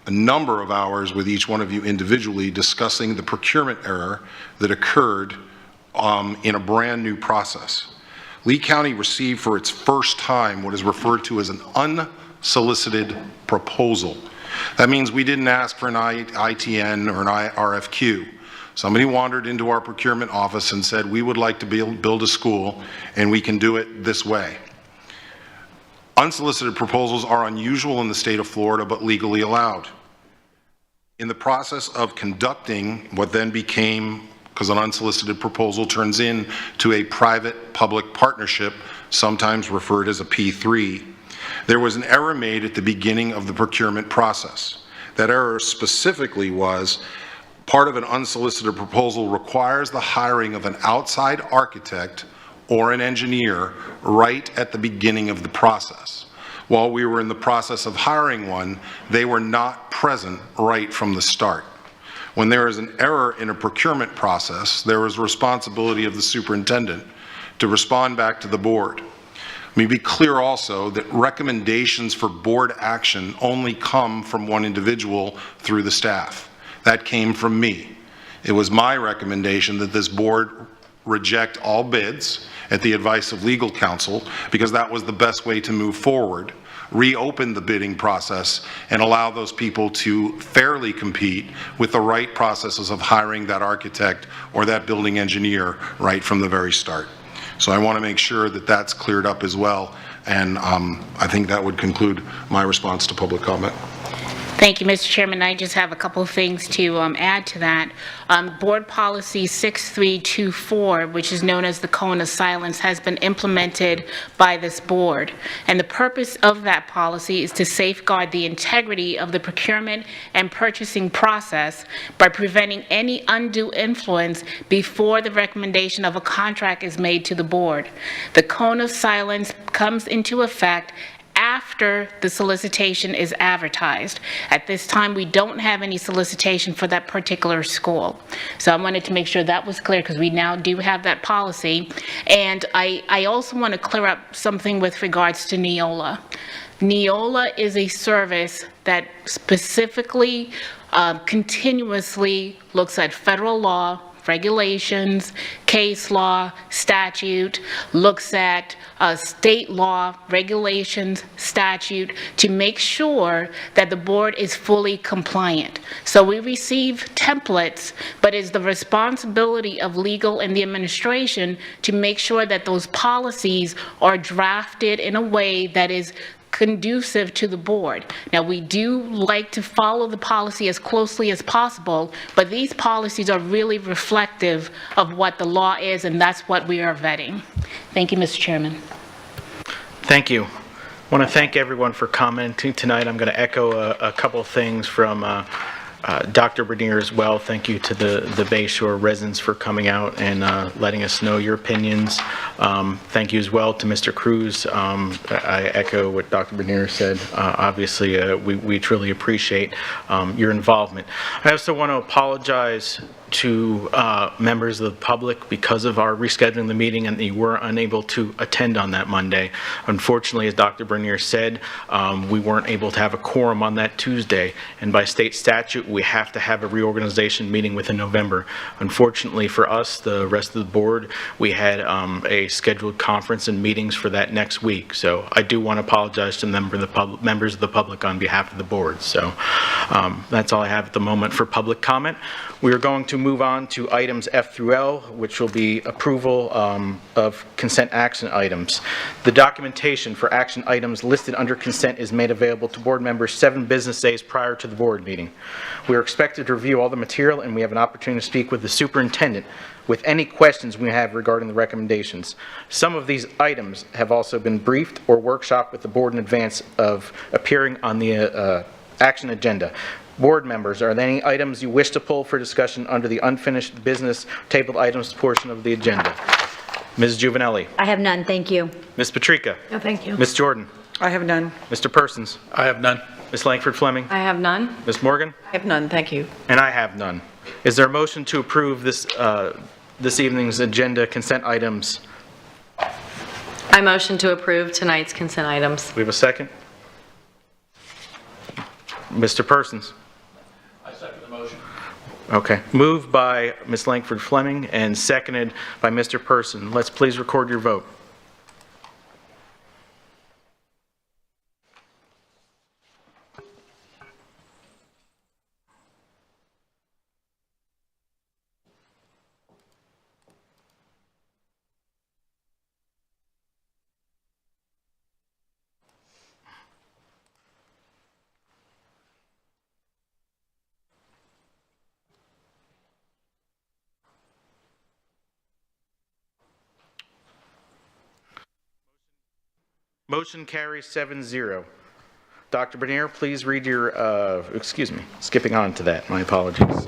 a number of hours with each one of you individually discussing the procurement error that occurred in a brand new process. Lee County received for its first time what is referred to as an unsolicited proposal. That means we didn't ask for an ITN or an RFQ. Somebody wandered into our procurement office and said, we would like to build a school and we can do it this way. Unsolicited proposals are unusual in the state of Florida, but legally allowed. In the process of conducting what then became, because an unsolicited proposal turns into a private-public partnership, sometimes referred as a P3, there was an error made at the beginning of the procurement process. That error specifically was part of an unsolicited proposal requires the hiring of an outside architect or an engineer right at the beginning of the process. While we were in the process of hiring one, they were not present right from the start. When there is an error in a procurement process, there is responsibility of the superintendent to respond back to the board. Let me be clear also that recommendations for board action only come from one individual through the staff. That came from me. It was my recommendation that this board reject all bids at the advice of legal counsel because that was the best way to move forward, reopen the bidding process, and allow those people to fairly compete with the right processes of hiring that architect or that building engineer right from the very start. So I want to make sure that that's cleared up as well, and I think that would conclude my response to public comment. Thank you, Mr. Chairman. I just have a couple of things to add to that. Board Policy 6324, which is known as the Cone of Silence, has been implemented by this board. And the purpose of that policy is to safeguard the integrity of the procurement and purchasing process by preventing any undue influence before the recommendation of a contract is made to the board. The Cone of Silence comes into effect after the solicitation is advertised. At this time, we don't have any solicitation for that particular school. So I wanted to make sure that was clear because we now do have that policy. And I also want to clear up something with regards to Neola. Neola is a service that specifically, continuously looks at federal law, regulations, case law, statute, looks at state law, regulations, statute, to make sure that the board is fully compliant. So we receive templates, but it's the responsibility of legal and the administration to make sure that those policies are drafted in a way that is conducive to the board. Now, we do like to follow the policy as closely as possible, but these policies are really reflective of what the law is, and that's what we are vetting. Thank you, Mr. Chairman. Thank you. I want to thank everyone for commenting tonight. I'm going to echo a couple of things from Dr. Bernier as well. Thank you to the Bayshore residents for coming out and letting us know your opinions. Thank you as well to Mr. Cruz. I echo what Dr. Bernier said. Obviously, we truly appreciate your involvement. I also want to apologize to members of the public because of our rescheduling the meeting and you were unable to attend on that Monday. Unfortunately, as Dr. Bernier said, we weren't able to have a quorum on that Tuesday, and by state statute, we have to have a reorganization meeting within November. Unfortunately for us, the rest of the board, we had a scheduled conference and meetings for that next week. So I do want to apologize to members of the public on behalf of the board. So that's all I have at the moment for public comment. We are going to move on to items F through L, which will be approval of consent action items. The documentation for action items listed under consent is made available to board members 7 business days prior to the board meeting. We are expected to review all the material, and we have an opportunity to speak with the superintendent with any questions we have regarding the recommendations. Some of these items have also been briefed or workshopped with the board in advance of appearing on the action agenda. Board members, are there any items you wish to pull for discussion under the unfinished business tabled items portion of the agenda? Ms. Juvenelli. I have none, thank you. Ms. Patrica. No, thank you. Ms. Jordan. I have none. Mr. Persons. I have none. Ms. Langford Fleming. I have none. Ms. Morgan. I have none, thank you. And I have none. Is there a motion to approve this evening's agenda consent items? I motion to approve tonight's consent items. We have a second? Mr. Persons. I second the motion. Okay. Moved by Ms. Langford Fleming and seconded by Mr. Person. Let's please record your vote. Motion carries 7-0. Dr. Bernier, please read your, excuse me, skipping on to that, my apologies.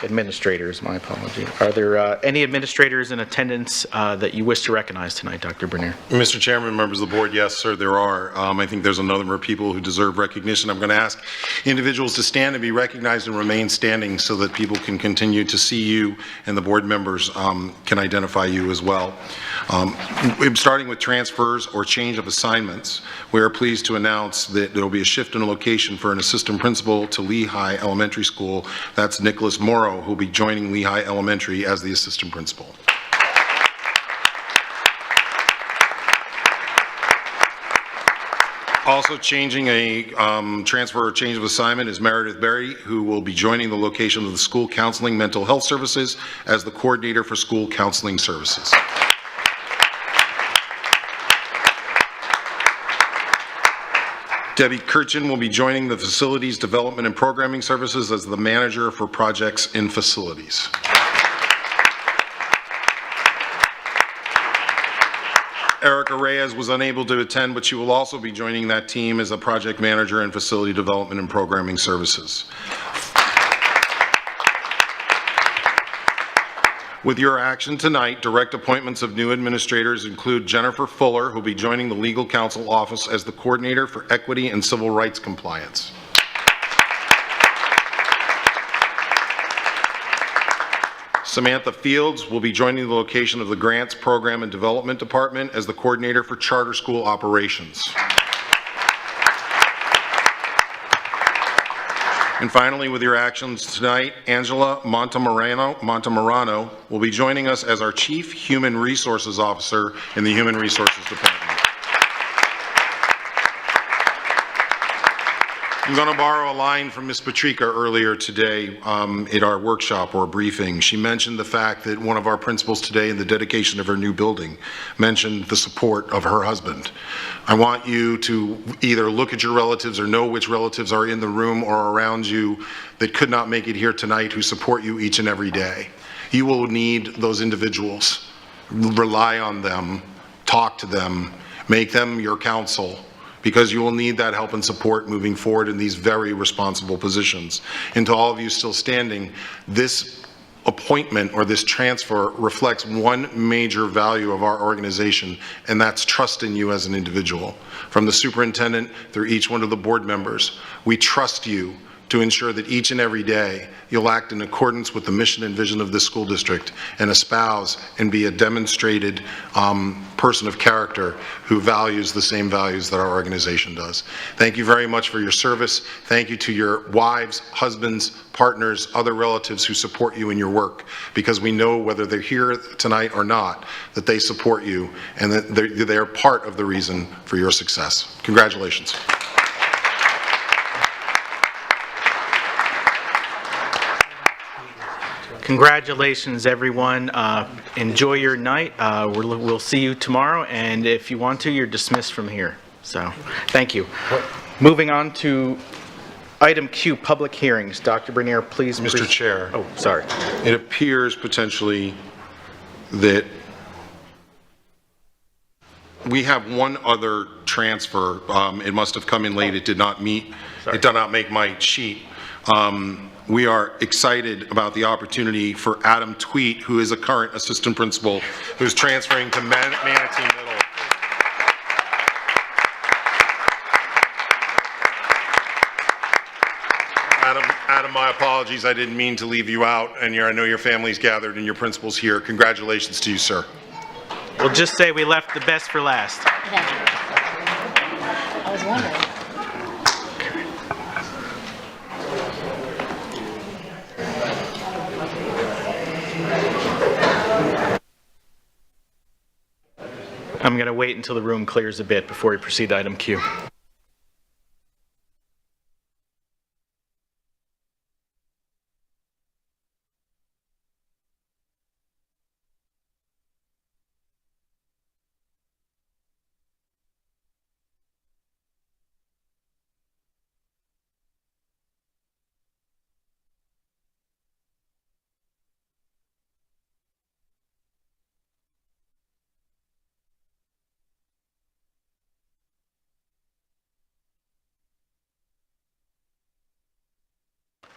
Administrators, my apology. Are there any administrators in attendance that you wish to recognize tonight, Dr. Bernier? Mr. Chairman, members of the board, yes, sir, there are. I think there's a number of people who deserve recognition. I'm going to ask individuals to stand and be recognized and remain standing so that people can continue to see you and the board members can identify you as well. Starting with transfers or change of assignments, we are pleased to announce that there will be a shift in location for an assistant principal to Lehigh Elementary School. That's Nicholas Morrow, who will be joining Lehigh Elementary as the assistant principal. Also changing a transfer or change of assignment is Meredith Berry, who will be joining the location of the School Counseling Mental Health Services as the coordinator for school counseling services. Debbie Kirchen will be joining the Facilities Development and Programming Services as the manager for projects in facilities. Erica Reyes was unable to attend, but she will also be joining that team as a project manager in Facility Development and Programming Services. With your action tonight, direct appointments of new administrators include Jennifer Fuller, who will be joining the Legal Counsel Office as the coordinator for equity and civil rights compliance. Samantha Fields will be joining the location of the Grants Program and Development Department as the coordinator for charter school operations. And finally, with your actions tonight, Angela Montemarano will be joining us as our Chief Human Resources Officer in the Human Resources Department. I'm going to borrow a line from Ms. Patrica earlier today at our workshop or briefing. She mentioned the fact that one of our principals today in the dedication of her new building mentioned the support of her husband. I want you to either look at your relatives or know which relatives are in the room or around you that could not make it here tonight who support you each and every day. You will need those individuals. Rely on them, talk to them, make them your counsel, because you will need that help and support moving forward in these very responsible positions. And to all of you still standing, this appointment or this transfer reflects one major value of our organization, and that's trust in you as an individual. From the superintendent through each one of the board members, we trust you to ensure that each and every day you'll act in accordance with the mission and vision of this school district and espouse and be a demonstrated person of character who values the same values that our organization does. Thank you very much for your service. Thank you to your wives, husbands, partners, other relatives who support you in your work, because we know whether they're here tonight or not, that they support you and that they're part of the reason for your success. Congratulations. Congratulations, everyone. Enjoy your night. We'll see you tomorrow, and if you want to, you're dismissed from here. So, thank you. Moving on to item Q, public hearings. Dr. Bernier, please. Mr. Chair. Oh, sorry. It appears potentially that we have one other transfer. It must have come in late. It did not meet. It did not make my sheet. We are excited about the opportunity for Adam Tweet, who is a current assistant principal, who's transferring to Manatee Middle. Adam, my apologies. I didn't mean to leave you out, and I know your family's gathered and your principal's here. Congratulations to you, sir. We'll just say we left the best for last. I was wondering. I'm going to wait until the room clears a bit before we proceed to item Q.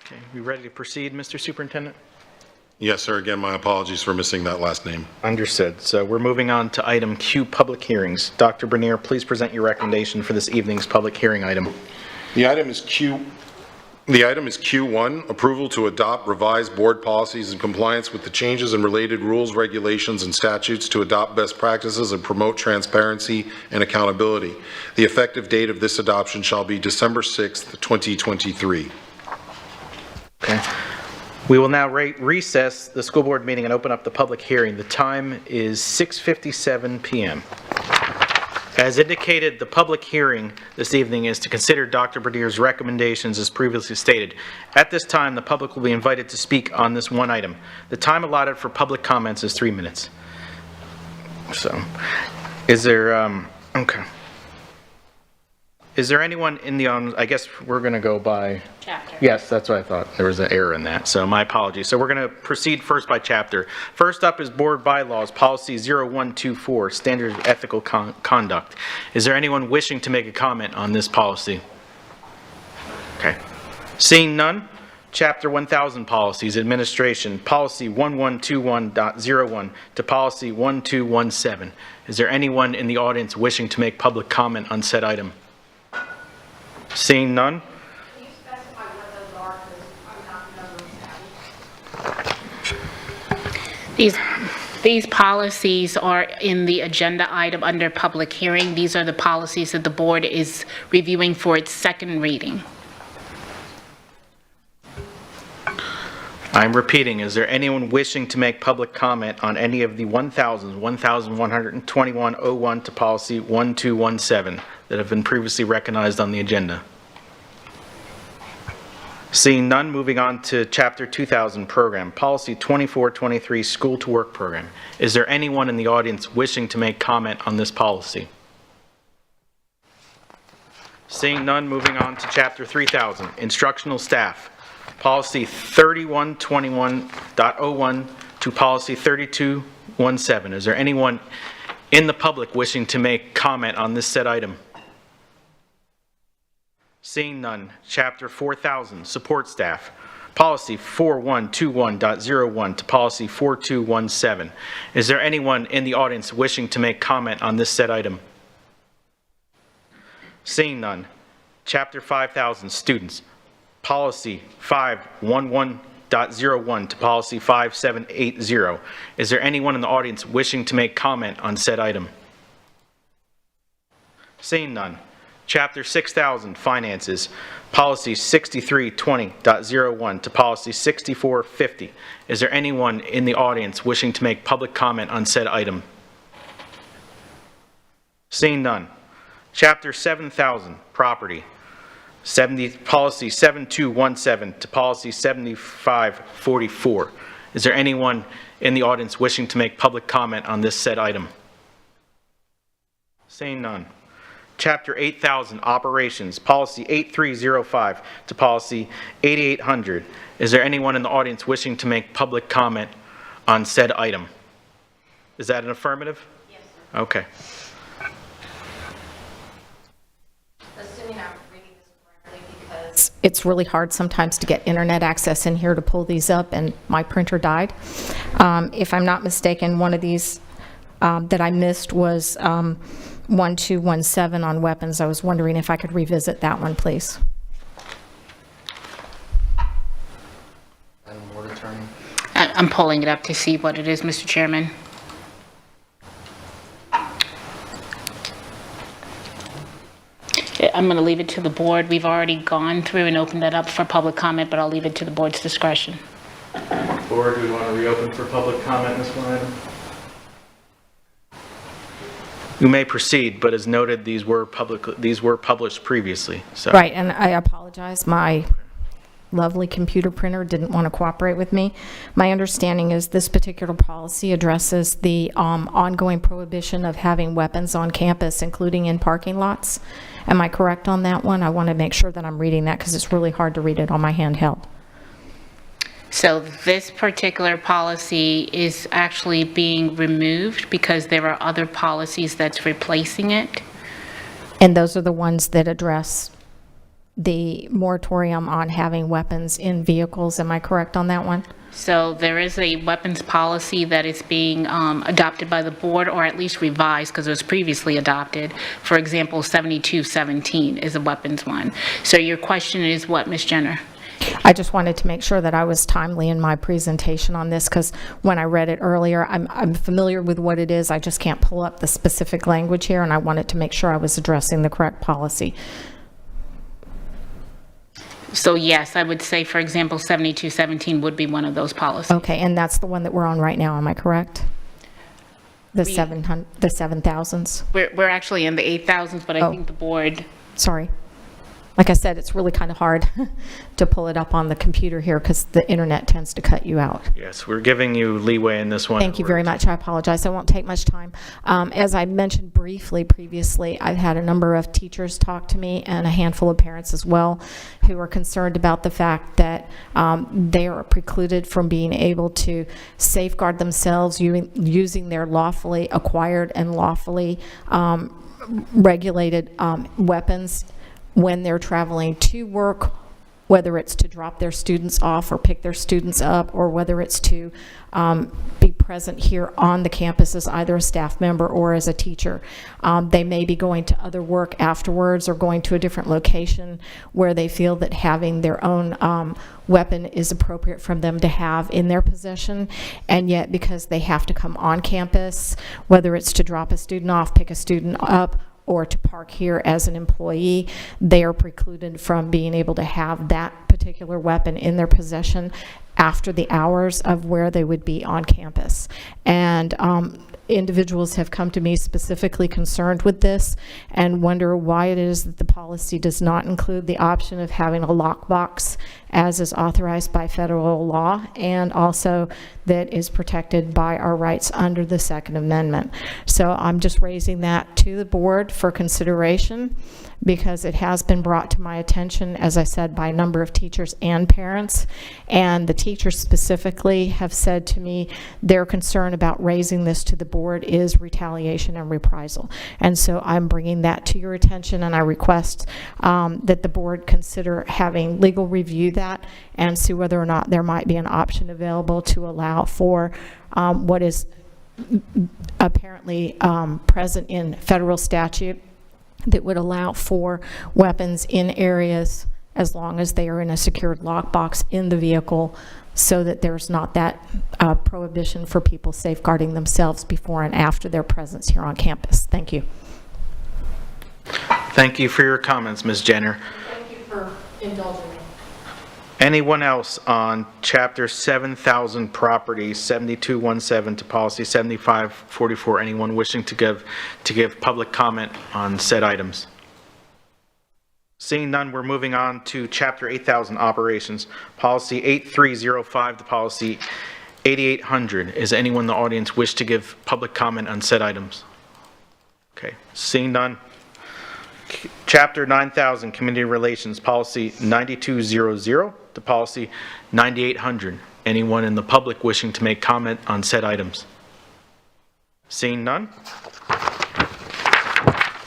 Okay, we ready to proceed, Mr. Superintendent? Yes, sir. Again, my apologies for missing that last name. Understood. So we're moving on to item Q, public hearings. Dr. Bernier, please present your recommendation for this evening's public hearing item. The item is Q1, approval to adopt revised board policies in compliance with the changes and related rules, regulations, and statutes to adopt best practices and promote transparency and accountability. The effective date of this adoption shall be December 6th, 2023. Okay. We will now recess the school board meeting and open up the public hearing. The time is 6:57 p.m. As indicated, the public hearing this evening is to consider Dr. Bernier's recommendations as previously stated. At this time, the public will be invited to speak on this one item. The time allotted for public comments is 3 minutes. So, is there, okay. Is there anyone in the, I guess we're going to go by chapter. Yes, that's what I thought. There was an error in that, so my apologies. So we're going to proceed first by chapter. First up is board bylaws, policy 0124, standard of ethical conduct. Is there anyone wishing to make a comment on this policy? Okay. Seeing none, chapter 1000 policies, administration, policy 1121.01 to policy 1217. Is there anyone in the audience wishing to make public comment on said item? Seeing none. Can you specify what those are? These policies are in the agenda item under public hearing. These are the policies that the board is reviewing for its second reading. I'm repeating, is there anyone wishing to make public comment on any of the 1121.01 to policy 1217 that have been previously recognized on the agenda? Seeing none, moving on to chapter 2000 program, policy 2423 school to work program. Is there anyone in the audience wishing to make comment on this policy? Seeing none, moving on to chapter 3000 instructional staff. Policy 3121.01 to policy 3217. Is there anyone in the public wishing to make comment on this said item? Seeing none, chapter 4000 support staff. Policy 4121.01 to policy 4217. Is there anyone in the audience wishing to make comment on this said item? Seeing none, chapter 5000 students. policy 511.01 to policy 5780. Is there anyone in the audience wishing to make comment on said item? Seeing none. Chapter 6000, Finances, policy 6320.01 to policy 6450. Is there anyone in the audience wishing to make public comment on said item? Seeing none. Chapter 7000, Property, policy 7217 to policy 7544. Is there anyone in the audience wishing to make public comment on this said item? Seeing none. Chapter 8000, Operations, policy 8305 to policy 8800. Is there anyone in the audience wishing to make public comment on said item? Is that an affirmative? Yes, sir. Okay. Assuming I'm reading this correctly, because it's really hard sometimes to get internet access in here to pull these up, and my printer died. If I'm not mistaken, one of these that I missed was 1217 on weapons. I was wondering if I could revisit that one, please. Madam Board Attorney. I'm pulling it up to see what it is, Mr. Chairman. I'm going to leave it to the board. We've already gone through and opened that up for public comment, but I'll leave it to the board's discretion. Board, do we want to reopen for public comment on this one item? You may proceed, but as noted, these were published previously. So. Right, and I apologize. My lovely computer printer didn't want to cooperate with me. My understanding is this particular policy addresses the ongoing prohibition of having weapons on campus, including in parking lots. Am I correct on that one? I want to make sure that I'm reading that because it's really hard to read it on my handheld. So this particular policy is actually being removed because there are other policies that's replacing it. And those are the ones that address the moratorium on having weapons in vehicles. Am I correct on that one? So there is a weapons policy that is being adopted by the board, or at least revised because it was previously adopted. For example, 7217 is a weapons one. So your question is what, Ms. Jenner? I just wanted to make sure that I was timely in my presentation on this, because when I read it earlier, I'm familiar with what it is. I just can't pull up the specific language here, and I wanted to make sure I was addressing the correct policy. So yes, I would say, for example, 7217 would be one of those policies. Okay, and that's the one that we're on right now, am I correct? The 7,000s? We're actually in the 8,000s, but I think the board... Sorry. Like I said, it's really kind of hard to pull it up on the computer here because the internet tends to cut you out. Yes, we're giving you leeway in this one. Thank you very much. I apologize. I won't take much time. As I mentioned briefly previously, I've had a number of teachers talk to me and a handful of parents as well who are concerned about the fact that they are precluded from being able to safeguard themselves using their lawfully acquired and lawfully regulated weapons when they're traveling to work, whether it's to drop their students off or pick their students up, or whether it's to be present here on the campus as either a staff member or as a teacher. They may be going to other work afterwards or going to a different location where they feel that having their own weapon is appropriate for them to have in their possession, and yet because they have to come on campus, whether it's to drop a student off, pick a student up, or to park here as an employee, they are precluded from being able to have that particular weapon in their possession after the hours of where they would be on campus. And individuals have come to me specifically concerned with this and wonder why it is that the policy does not include the option of having a lockbox as is authorized by federal law, and also that is protected by our rights under the Second Amendment. So I'm just raising that to the board for consideration because it has been brought to my attention, as I said, by a number of teachers and parents, and the teachers specifically have said to me their concern about raising this to the board is retaliation and reprisal. And so I'm bringing that to your attention, and I request that the board consider having legal review that and see whether or not there might be an option available to allow for what is apparently present in federal statute that would allow for weapons in areas as long as they are in a secured lockbox in the vehicle, so that there's not that prohibition for people safeguarding themselves before and after their presence here on campus. Thank you. Thank you for your comments, Ms. Jenner. Thank you for indulging me. Anyone else on Chapter 7,000 Properties, 7217 to Policy 7544? Anyone wishing to give public comment on said items? Seeing none, we're moving on to Chapter 8,000 Operations, Policy 8305 to Policy 8800. Is anyone in the audience wish to give public comment on said items? Okay, seeing none. Chapter 9,000 Community Relations, Policy 9200 to Policy 9800. Anyone in the public wishing to make comment on said items? Seeing none.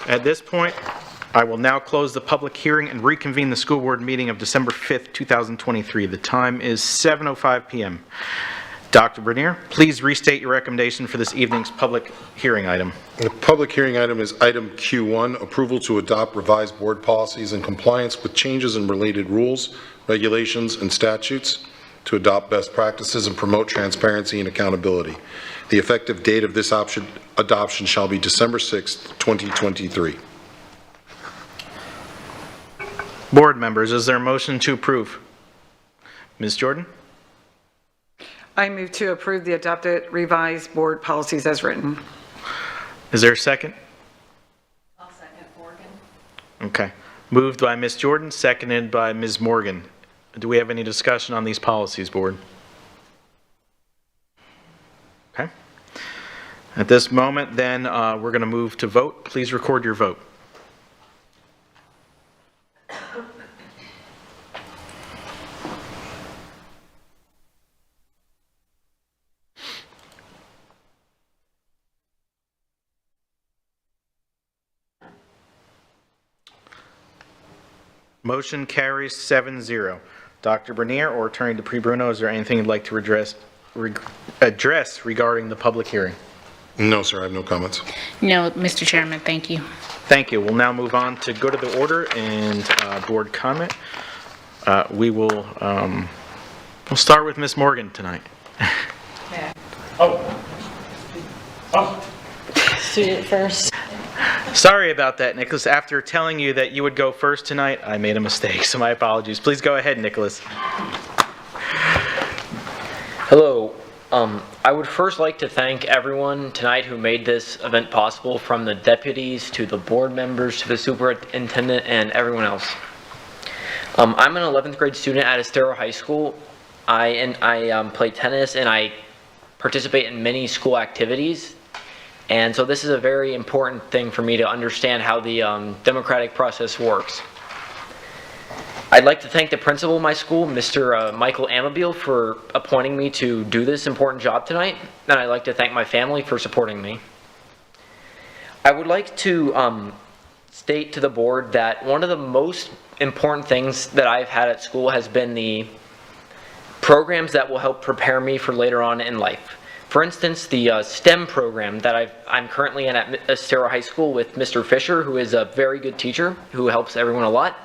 At this point, I will now close the public hearing and reconvene the school board meeting of December 5th, 2023. The time is 7:05 p.m. Dr. Bernier, please restate your recommendation for this evening's public hearing item. The public hearing item is item Q1, approval to adopt revised board policies in compliance with changes in related rules, regulations, and statutes to adopt best practices and promote transparency and accountability. The effective date of this adoption shall be December 6th, 2023. Board members, is there a motion to approve? Ms. Jordan? I move to approve the adopted revised board policies as written. Is there a second? I'll second Morgan. Okay. Moved by Ms. Jordan, seconded by Ms. Morgan. Do we have any discussion on these policies, board? Okay. At this moment, then, we're going to move to vote. Please record your vote. Motion carries 7-0. Dr. Bernier or Attorney DePree Bruno, is there anything you'd like to address regarding the public hearing? No, sir, I have no comments. No, Mr. Chairman, thank you. Thank you. We'll now move on to go to the order and board comment. We'll start with Ms. Morgan tonight. Student first. Sorry about that, Nicholas. After telling you that you would go first tonight, I made a mistake, so my apologies. Please go ahead, Nicholas. Hello. I would first like to thank everyone tonight who made this event possible, from the deputies to the board members to the superintendent and everyone else. I'm an 11th grade student at Estero High School. I play tennis and I participate in many school activities. And so this is a very important thing for me to understand how the democratic process works. I'd like to thank the principal of my school, Mr. Michael Amabile, for appointing me to do this important job tonight. And I'd like to thank my family for supporting me. I would like to state to the board that one of the most important things that I've had at school has been the programs that will help prepare me for later on in life. For instance, the STEM program that I'm currently in at Estero High School with Mr. Fisher, who is a very good teacher who helps everyone a lot.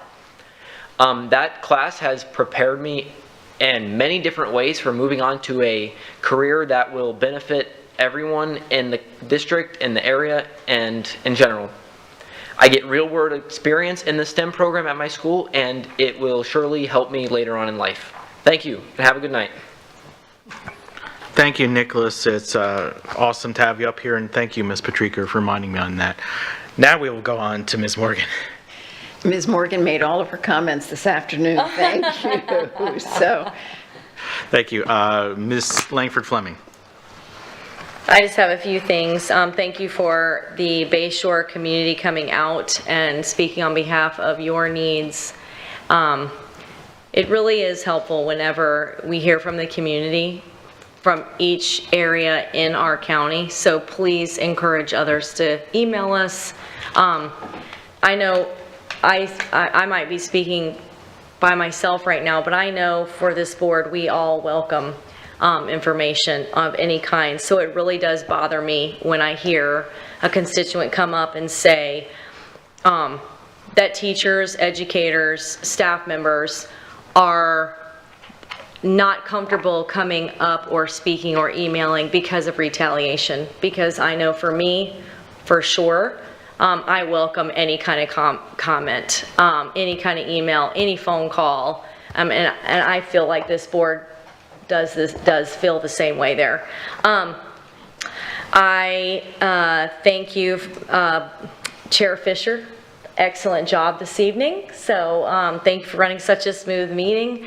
That class has prepared me in many different ways for moving on to a career that will benefit everyone in the district, in the area, and in general. I get real-world experience in the STEM program at my school, and it will surely help me later on in life. Thank you, and have a good night. Thank you, Nicholas. It's awesome to have you up here, and thank you, Ms. Patrica, for reminding me on that. Now we will go on to Ms. Morgan. Ms. Morgan made all of her comments this afternoon. Thank you. Thank you. Ms. Langford Fleming. I just have a few things. Thank you for the Bayshore community coming out and speaking on behalf of your needs. It really is helpful whenever we hear from the community from each area in our county. So please encourage others to email us. I know I might be speaking by myself right now, but I know for this board, we all welcome information of any kind. So it really does bother me when I hear a constituent come up and say, that teachers, educators, staff members are not comfortable coming up or speaking or emailing because of retaliation. Because I know for me, for sure, I welcome any kind of comment, any kind of email, any phone call, and I feel like this board does feel the same way there. I thank you, Chair Fisher. Excellent job this evening. So thank you for running such a smooth meeting.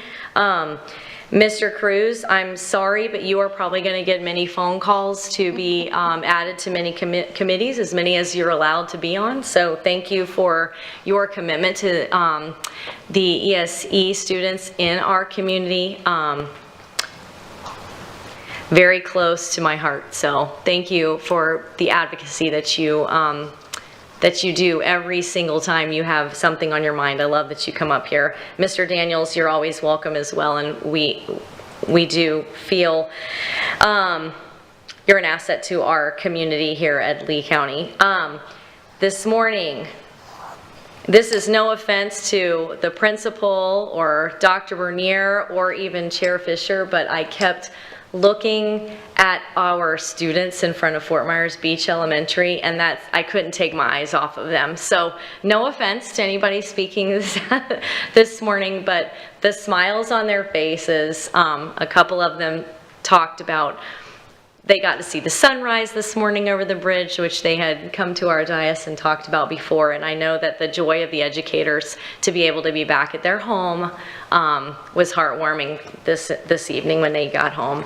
Mr. Cruz, I'm sorry, but you are probably going to get many phone calls to be added to many committees, as many as you're allowed to be on. So thank you for your commitment to the ESE students in our community. Very close to my heart. So thank you for the advocacy that you do every single time you have something on your mind. I love that you come up here. Mr. Daniels, you're always welcome as well, and we do feel you're an asset to our community here at Lee County. This morning, this is no offense to the principal or Dr. Bernier or even Chair Fisher, but I kept looking at our students in front of Fort Myers Beach Elementary, and I couldn't take my eyes off of them. So no offense to anybody speaking this morning, but the smiles on their faces, a couple of them talked about they got to see the sunrise this morning over the bridge, which they had come to our dais and talked about before. And I know that the joy of the educators to be able to be back at their home was heartwarming this evening when they got home.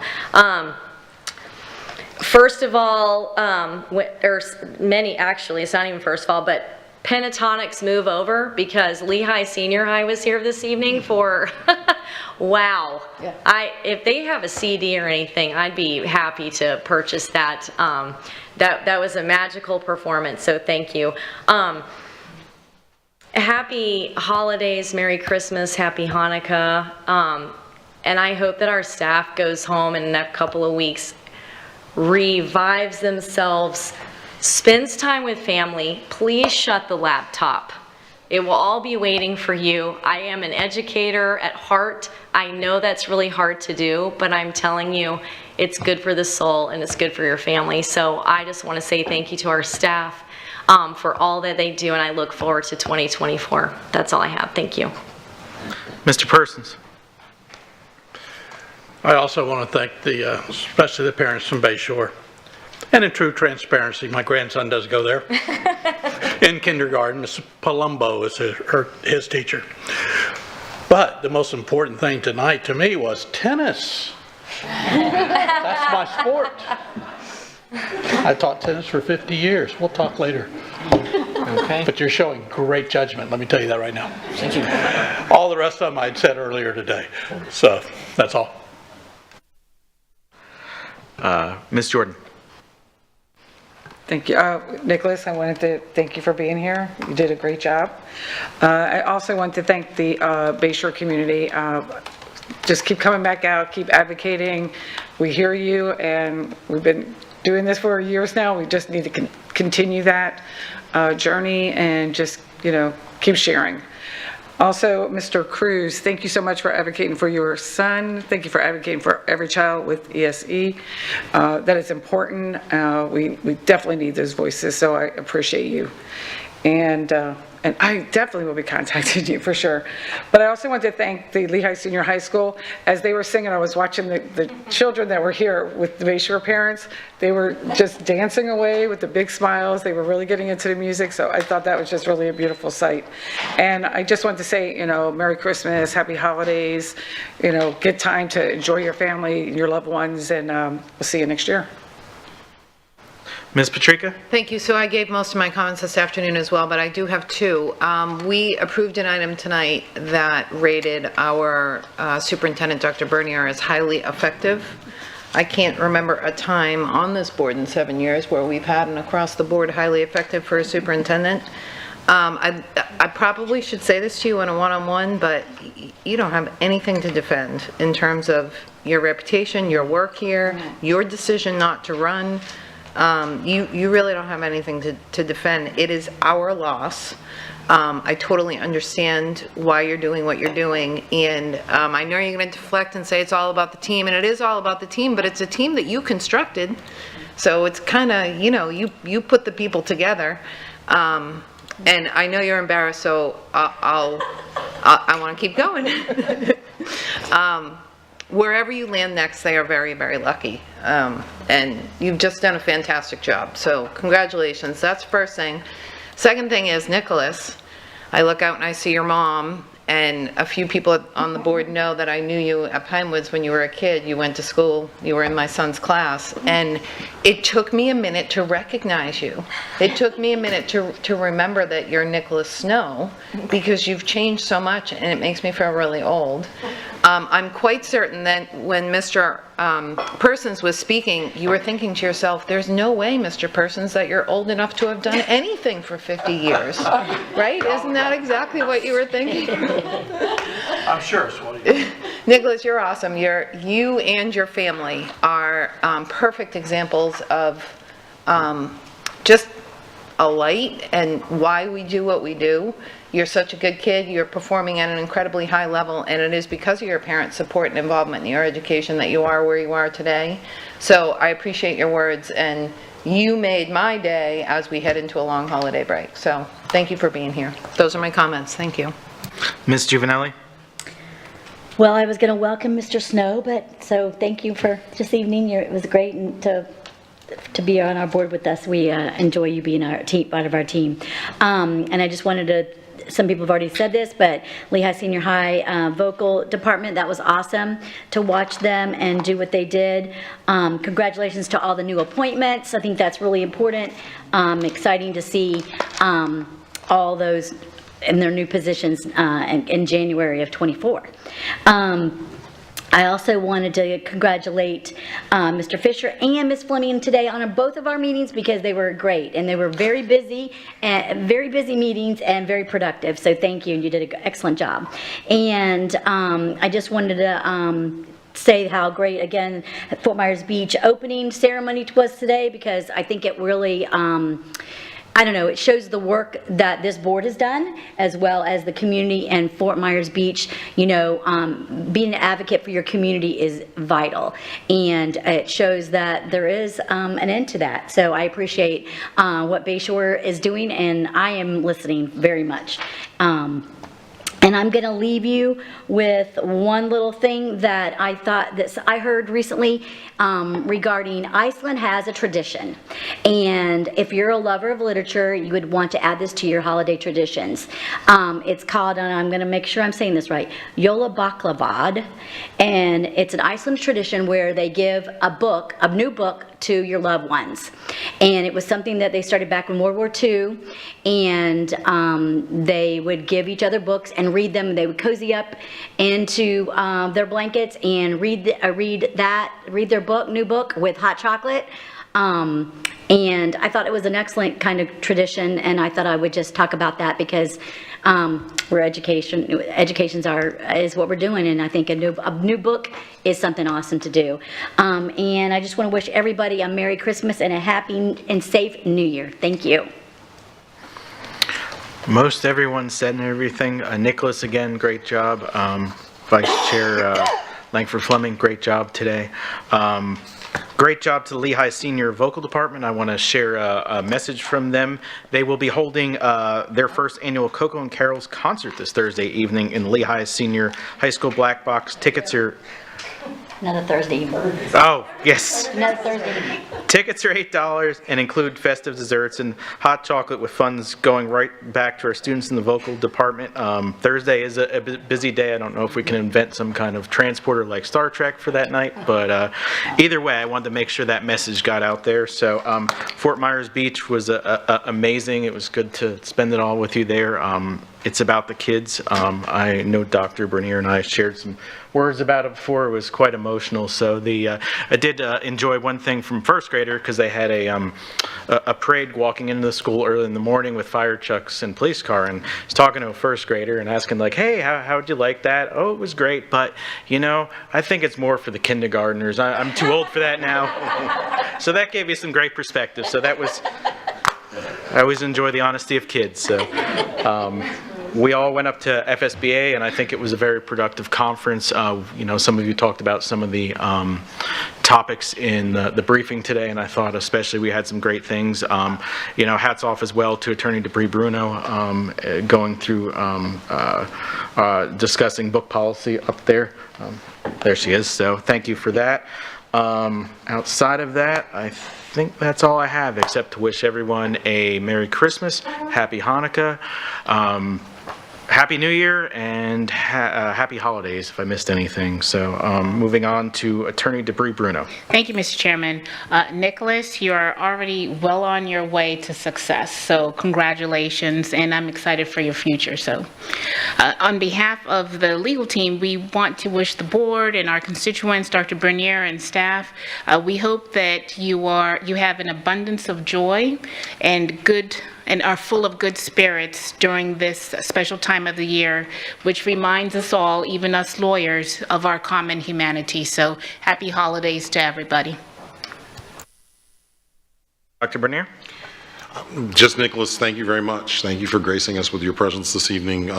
First of all, or many actually, it's not even first of all, but Pentatonics move over because Lehigh Senior High was here this evening for, wow. Yeah. If they have a CD or anything, I'd be happy to purchase that. That was a magical performance, so thank you. Happy holidays, Merry Christmas, Happy Hanukkah. And I hope that our staff goes home in a couple of weeks, revives themselves, spends time with family. Please shut the laptop. It will all be waiting for you. I am an educator at heart. I know that's really hard to do, but I'm telling you, it's good for the soul and it's good for your family. So I just want to say thank you to our staff for all that they do, and I look forward to 2024. That's all I have. Thank you. Mr. Persons. I also want to thank especially the parents from Bayshore. And in true transparency, my grandson does go there. In kindergarten, Miss Palumbo is his teacher. But the most important thing tonight to me was tennis. That's my sport. I taught tennis for 50 years. We'll talk later. Okay. But you're showing great judgment, let me tell you that right now. Thank you. All the rest of them I'd said earlier today. So, that's all. Ms. Jordan. Thank you. Nicholas, I wanted to thank you for being here. You did a great job. I also want to thank the Bayshore community. Just keep coming back out, keep advocating. We hear you, and we've been doing this for years now. We just need to continue that journey and just, keep sharing. Also, Mr. Cruz, thank you so much for advocating for your son. Thank you for advocating for every child with ESE. That is important. We definitely need those voices, so I appreciate you. And I definitely will be contacting you for sure. But I also want to thank the Lehigh Senior High School. As they were singing, I was watching the children that were here with the Bayshore parents. They were just dancing away with the big smiles. They were really getting into the music, so I thought that was just really a beautiful sight. And I just want to say, Merry Christmas, Happy Holidays, get time to enjoy your family, your loved ones, and we'll see you next year. Ms. Patrica? Thank you. So I gave most of my comments this afternoon as well, but I do have two. We approved an item tonight that rated our superintendent, Dr. Bernier, as highly effective. I can't remember a time on this board in 7 years where we've had an across-the-board highly effective for a superintendent. I probably should say this to you in a one-on-one, but you don't have anything to defend in terms of your reputation, your work here, your decision not to run. You really don't have anything to defend. It is our loss. I totally understand why you're doing what you're doing, and I know you're going to deflect and say it's all about the team, and it is all about the team, but it's a team that you constructed, so it's kind of, you put the people together, and I know you're embarrassed, so I want to keep going. Wherever you land next, they are very, very lucky, and you've just done a fantastic job, so congratulations. That's the first thing. Second thing is, Nicholas, I look out and I see your mom, and a few people on the board know that I knew you at Pinewoods when you were a kid. You went to school, you were in my son's class, and it took me a minute to recognize you. It took me a minute to remember that you're Nicholas Snow, because you've changed so much, and it makes me feel really old. I'm quite certain that when Mr. Persons was speaking, you were thinking to yourself, there's no way, Mr. Persons, that you're old enough to have done anything for 50 years, right? Isn't that exactly what you were thinking? I'm sure it's what he did. Nicholas, you're awesome. You and your family are perfect examples of just a light and why we do what we do. You're such a good kid. You're performing at an incredibly high level, and it is because of your parents' support and involvement in your education that you are where you are today. So I appreciate your words, and you made my day as we head into a long holiday break. So thank you for being here. Those are my comments. Thank you. Ms. Juvenelli? Well, I was going to welcome Mr. Snow, but so thank you for this evening. It was great to be on our board with us. We enjoy you being our team, part of our team. And I just wanted to, some people have already said this, but Lehigh Senior High vocal department, that was awesome to watch them and do what they did. Congratulations to all the new appointments. I think that's really important. Exciting to see all those in their new positions in January of '24. I also wanted to congratulate Mr. Fisher and Ms. Fleming today on both of our meetings, because they were great and they were very busy meetings and very productive. So thank you, and you did an excellent job. And I just wanted to say how great, again, Fort Myers Beach opening ceremony was today, because I think it really I don't know, it shows the work that this board has done, as well as the community and Fort Myers Beach. Being an advocate for your community is vital, and it shows that there is an end to that. So I appreciate what Bayshore is doing, and I am listening very much. And I'm going to leave you with one little thing that I thought that I heard recently regarding Iceland has a tradition. And if you're a lover of literature, you would want to add this to your holiday traditions. It's called, and I'm going to make sure I'm saying this right, Jólabaklavad. And it's an Iceland tradition where they give a new book to your loved ones. And it was something that they started back in World War II, and they would give each other books and read them. They would cozy up into their blankets and read their new book with hot chocolate. And I thought it was an excellent kind of tradition, and I thought I would just talk about that, because is what we're doing, and I think a new book is something awesome to do. And I just want to wish everybody a Merry Christmas and a happy and safe New Year. Thank you. Most everyone said and everything. Nicholas, again, great job. Vice Chair Langford Fleming, great job today. Great job to the Lehigh Senior Vocal Department. I want to share a message from them. They will be holding their first annual Coco and Carols concert this Thursday evening in Lehigh Senior High School Black Box. Tickets are... Another Thursday evening. Oh, yes. Another Thursday evening. Tickets are $8 and include festive desserts and hot chocolate, with funds going right back to our students in the vocal department. Thursday is a busy day. I don't know if we can invent some kind of transporter like Star Trek for that night, but either way, I wanted to make sure that message got out there. So Fort Myers Beach was amazing. It was good to spend it all with you there. It's about the kids. I know Dr. Bernier and I shared some words about it before. It was quite emotional. So I did enjoy one thing from first grader, because they had a parade walking into the school early in the morning with fire trucks and police car, and I was talking to a first grader and asking like, hey, how'd you like that? Oh, it was great, but you know, I think it's more for the kindergartners. I'm too old for that now. So that gave you some great perspective. So that was, I always enjoy the honesty of kids. So we all went up to FSBA, and I think it was a very productive conference. You know, some of you talked about some of the topics in the briefing today, and I thought especially we had some great things. You know, hats off as well to Attorney Debris Bruno going through discussing book policy up there. There she is. So thank you for that. Outside of that, I think that's all I have, except to wish everyone a Merry Christmas, Happy Hanukkah, Happy New Year, and Happy Holidays, if I missed anything. So moving on to Attorney Debris Bruno. Thank you, Mr. Chairman. Nicholas, you are already well on your way to success, so congratulations, and I'm excited for your future. So on behalf of the legal team, we want to wish the board and our constituents, Dr. Bernier and staff, we hope that you have an abundance of joy and are full of good spirits during this special time of the year, which reminds us all, even us lawyers, of our common humanity. So happy holidays to everybody. Dr. Bernier? Just Nicholas, thank you very much. Thank you for gracing us with your presence this evening.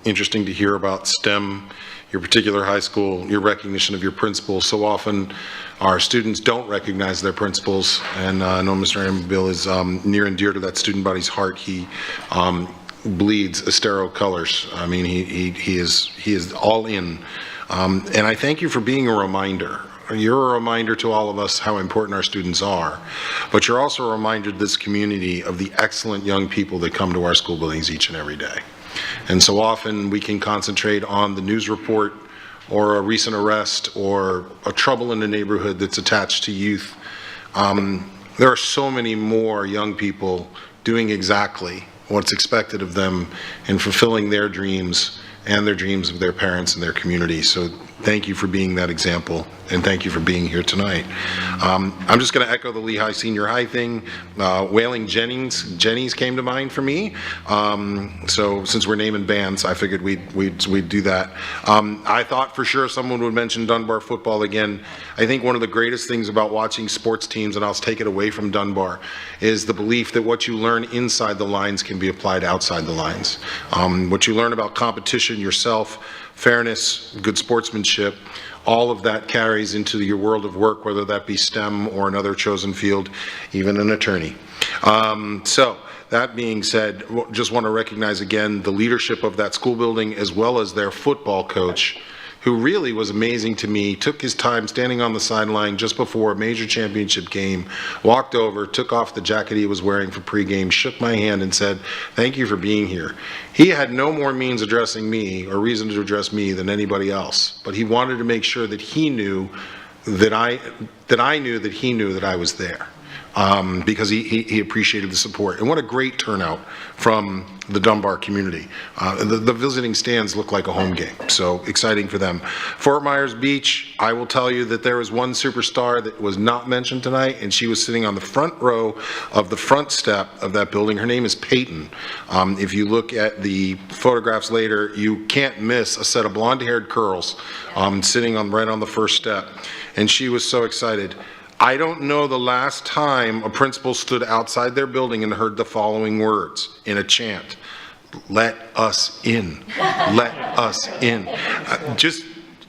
Interesting to hear about STEM, your particular high school, your recognition of your principals. So often our students don't recognize their principals, and I know Mr. Amabile is near and dear to that student body's heart. He bleeds Estero colors. I mean, he is all in. And I thank you for being a reminder. You're a reminder to all of us how important our students are, but you're also a reminder to this community of the excellent young people that come to our school buildings each and every day. And so often we can concentrate on the news report or a recent arrest or a trouble in the neighborhood that's attached to youth. There are so many more young people doing exactly what's expected of them and fulfilling their dreams and their dreams of their parents and their community. So thank you for being that example, and thank you for being here tonight. I'm just going to echo the Lehigh Senior High thing. Wailing Jennies came to mind for me. So since we're naming bands, I figured we'd do that. I thought for sure someone would mention Dunbar football again. I think one of the greatest things about watching sports teams, and I'll take it away from Dunbar, is the belief that what you learn inside the lines can be applied outside the lines. What you learn about competition yourself, fairness, good sportsmanship, all of that carries into your world of work, whether that be STEM or another chosen field, even an attorney. So that being said, just want to recognize again the leadership of that school building as well as their football coach, who really was amazing to me, took his time standing on the sideline just before a major championship game, walked over, took off the jacket he was wearing for pregame, shook my hand and said, thank you for being here. He had no more means addressing me or reason to address me than anybody else, but he wanted to make sure that he knew that I knew that he knew that I was there. Because he appreciated the support. And what a great turnout from the Dunbar community. The visiting stands look like a home game, so exciting for them. Fort Myers Beach, I will tell you that there was one superstar that was not mentioned tonight, and she was sitting on the front row of the front step of that building. Her name is Peyton. If you look at the photographs later, you can't miss a set of blonde-haired curls sitting right on the first step. And she was so excited. I don't know the last time a principal stood outside their building and heard the following words in a chant: let us in, let us in. Just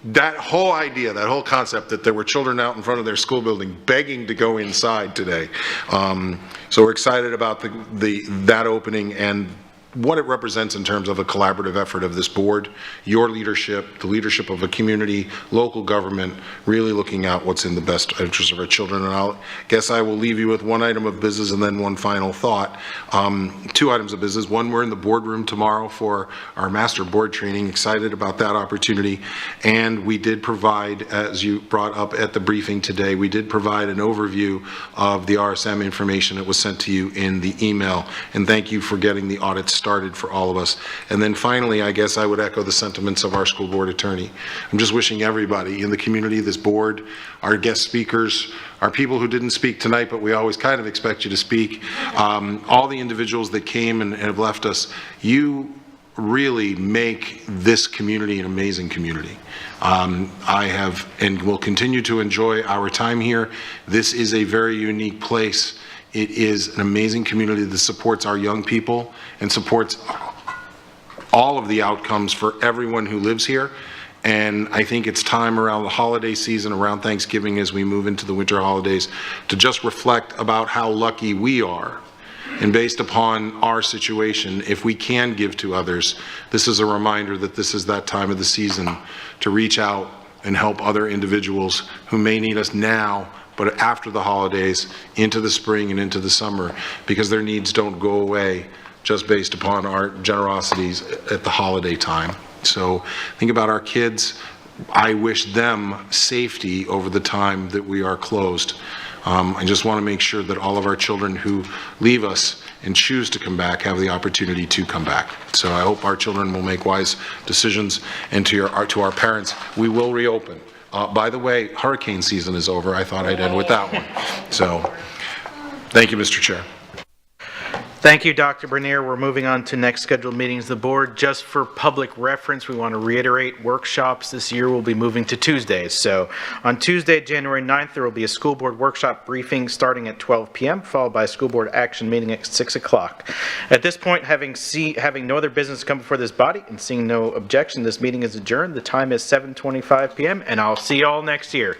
that whole idea, that whole concept that there were children out in front of their school building begging to go inside today. So we're excited about that opening and what it represents in terms of a collaborative effort of this board, your leadership, the leadership of a community, local government, really looking out what's in the best interest of our children. And I guess I will leave you with one item of business and then one final thought. Two items of business. One, we're in the boardroom tomorrow for our master board training. Excited about that opportunity. And we did provide, as you brought up at the briefing today, we did provide an overview of the RSM information that was sent to you in the email. And thank you for getting the audits started for all of us. And then finally, I guess I would echo the sentiments of our school board attorney. I'm just wishing everybody in the community, this board, our guest speakers, our people who didn't speak tonight, but we always kind of expect you to speak, all the individuals that came and have left us, you really make this community an amazing community. I have and will continue to enjoy our time here. This is a very unique place. It is an amazing community that supports our young people and supports all of the outcomes for everyone who lives here. And I think it's time around the holiday season, around Thanksgiving, as we move into the winter holidays, to just reflect about how lucky we are. And based upon our situation, if we can give to others, this is a reminder that this is that time of the season to reach out and help other individuals who may need us now, but after the holidays, into the spring and into the summer, because their needs don't go away just based upon our generosities at the holiday time. So think about our kids. I wish them safety over the time that we are closed. I just want to make sure that all of our children who leave us and choose to come back have the opportunity to come back. So I hope our children will make wise decisions. And to our parents, we will reopen. By the way, hurricane season is over. I thought I'd end with that one. So thank you, Mr. Chair. Thank you, Dr. Bernier. We're moving on to next scheduled meetings of the board. Just for public reference, we want to reiterate workshops this year will be moving to Tuesdays. So on Tuesday, January 9th, there will be a school board workshop briefing starting at 12 p.m., followed by a school board action meeting at 6 o'clock. At this point, having no other business to come before this body and seeing no objection, this meeting is adjourned. The time is 7:25 p.m., and I'll see you all next year.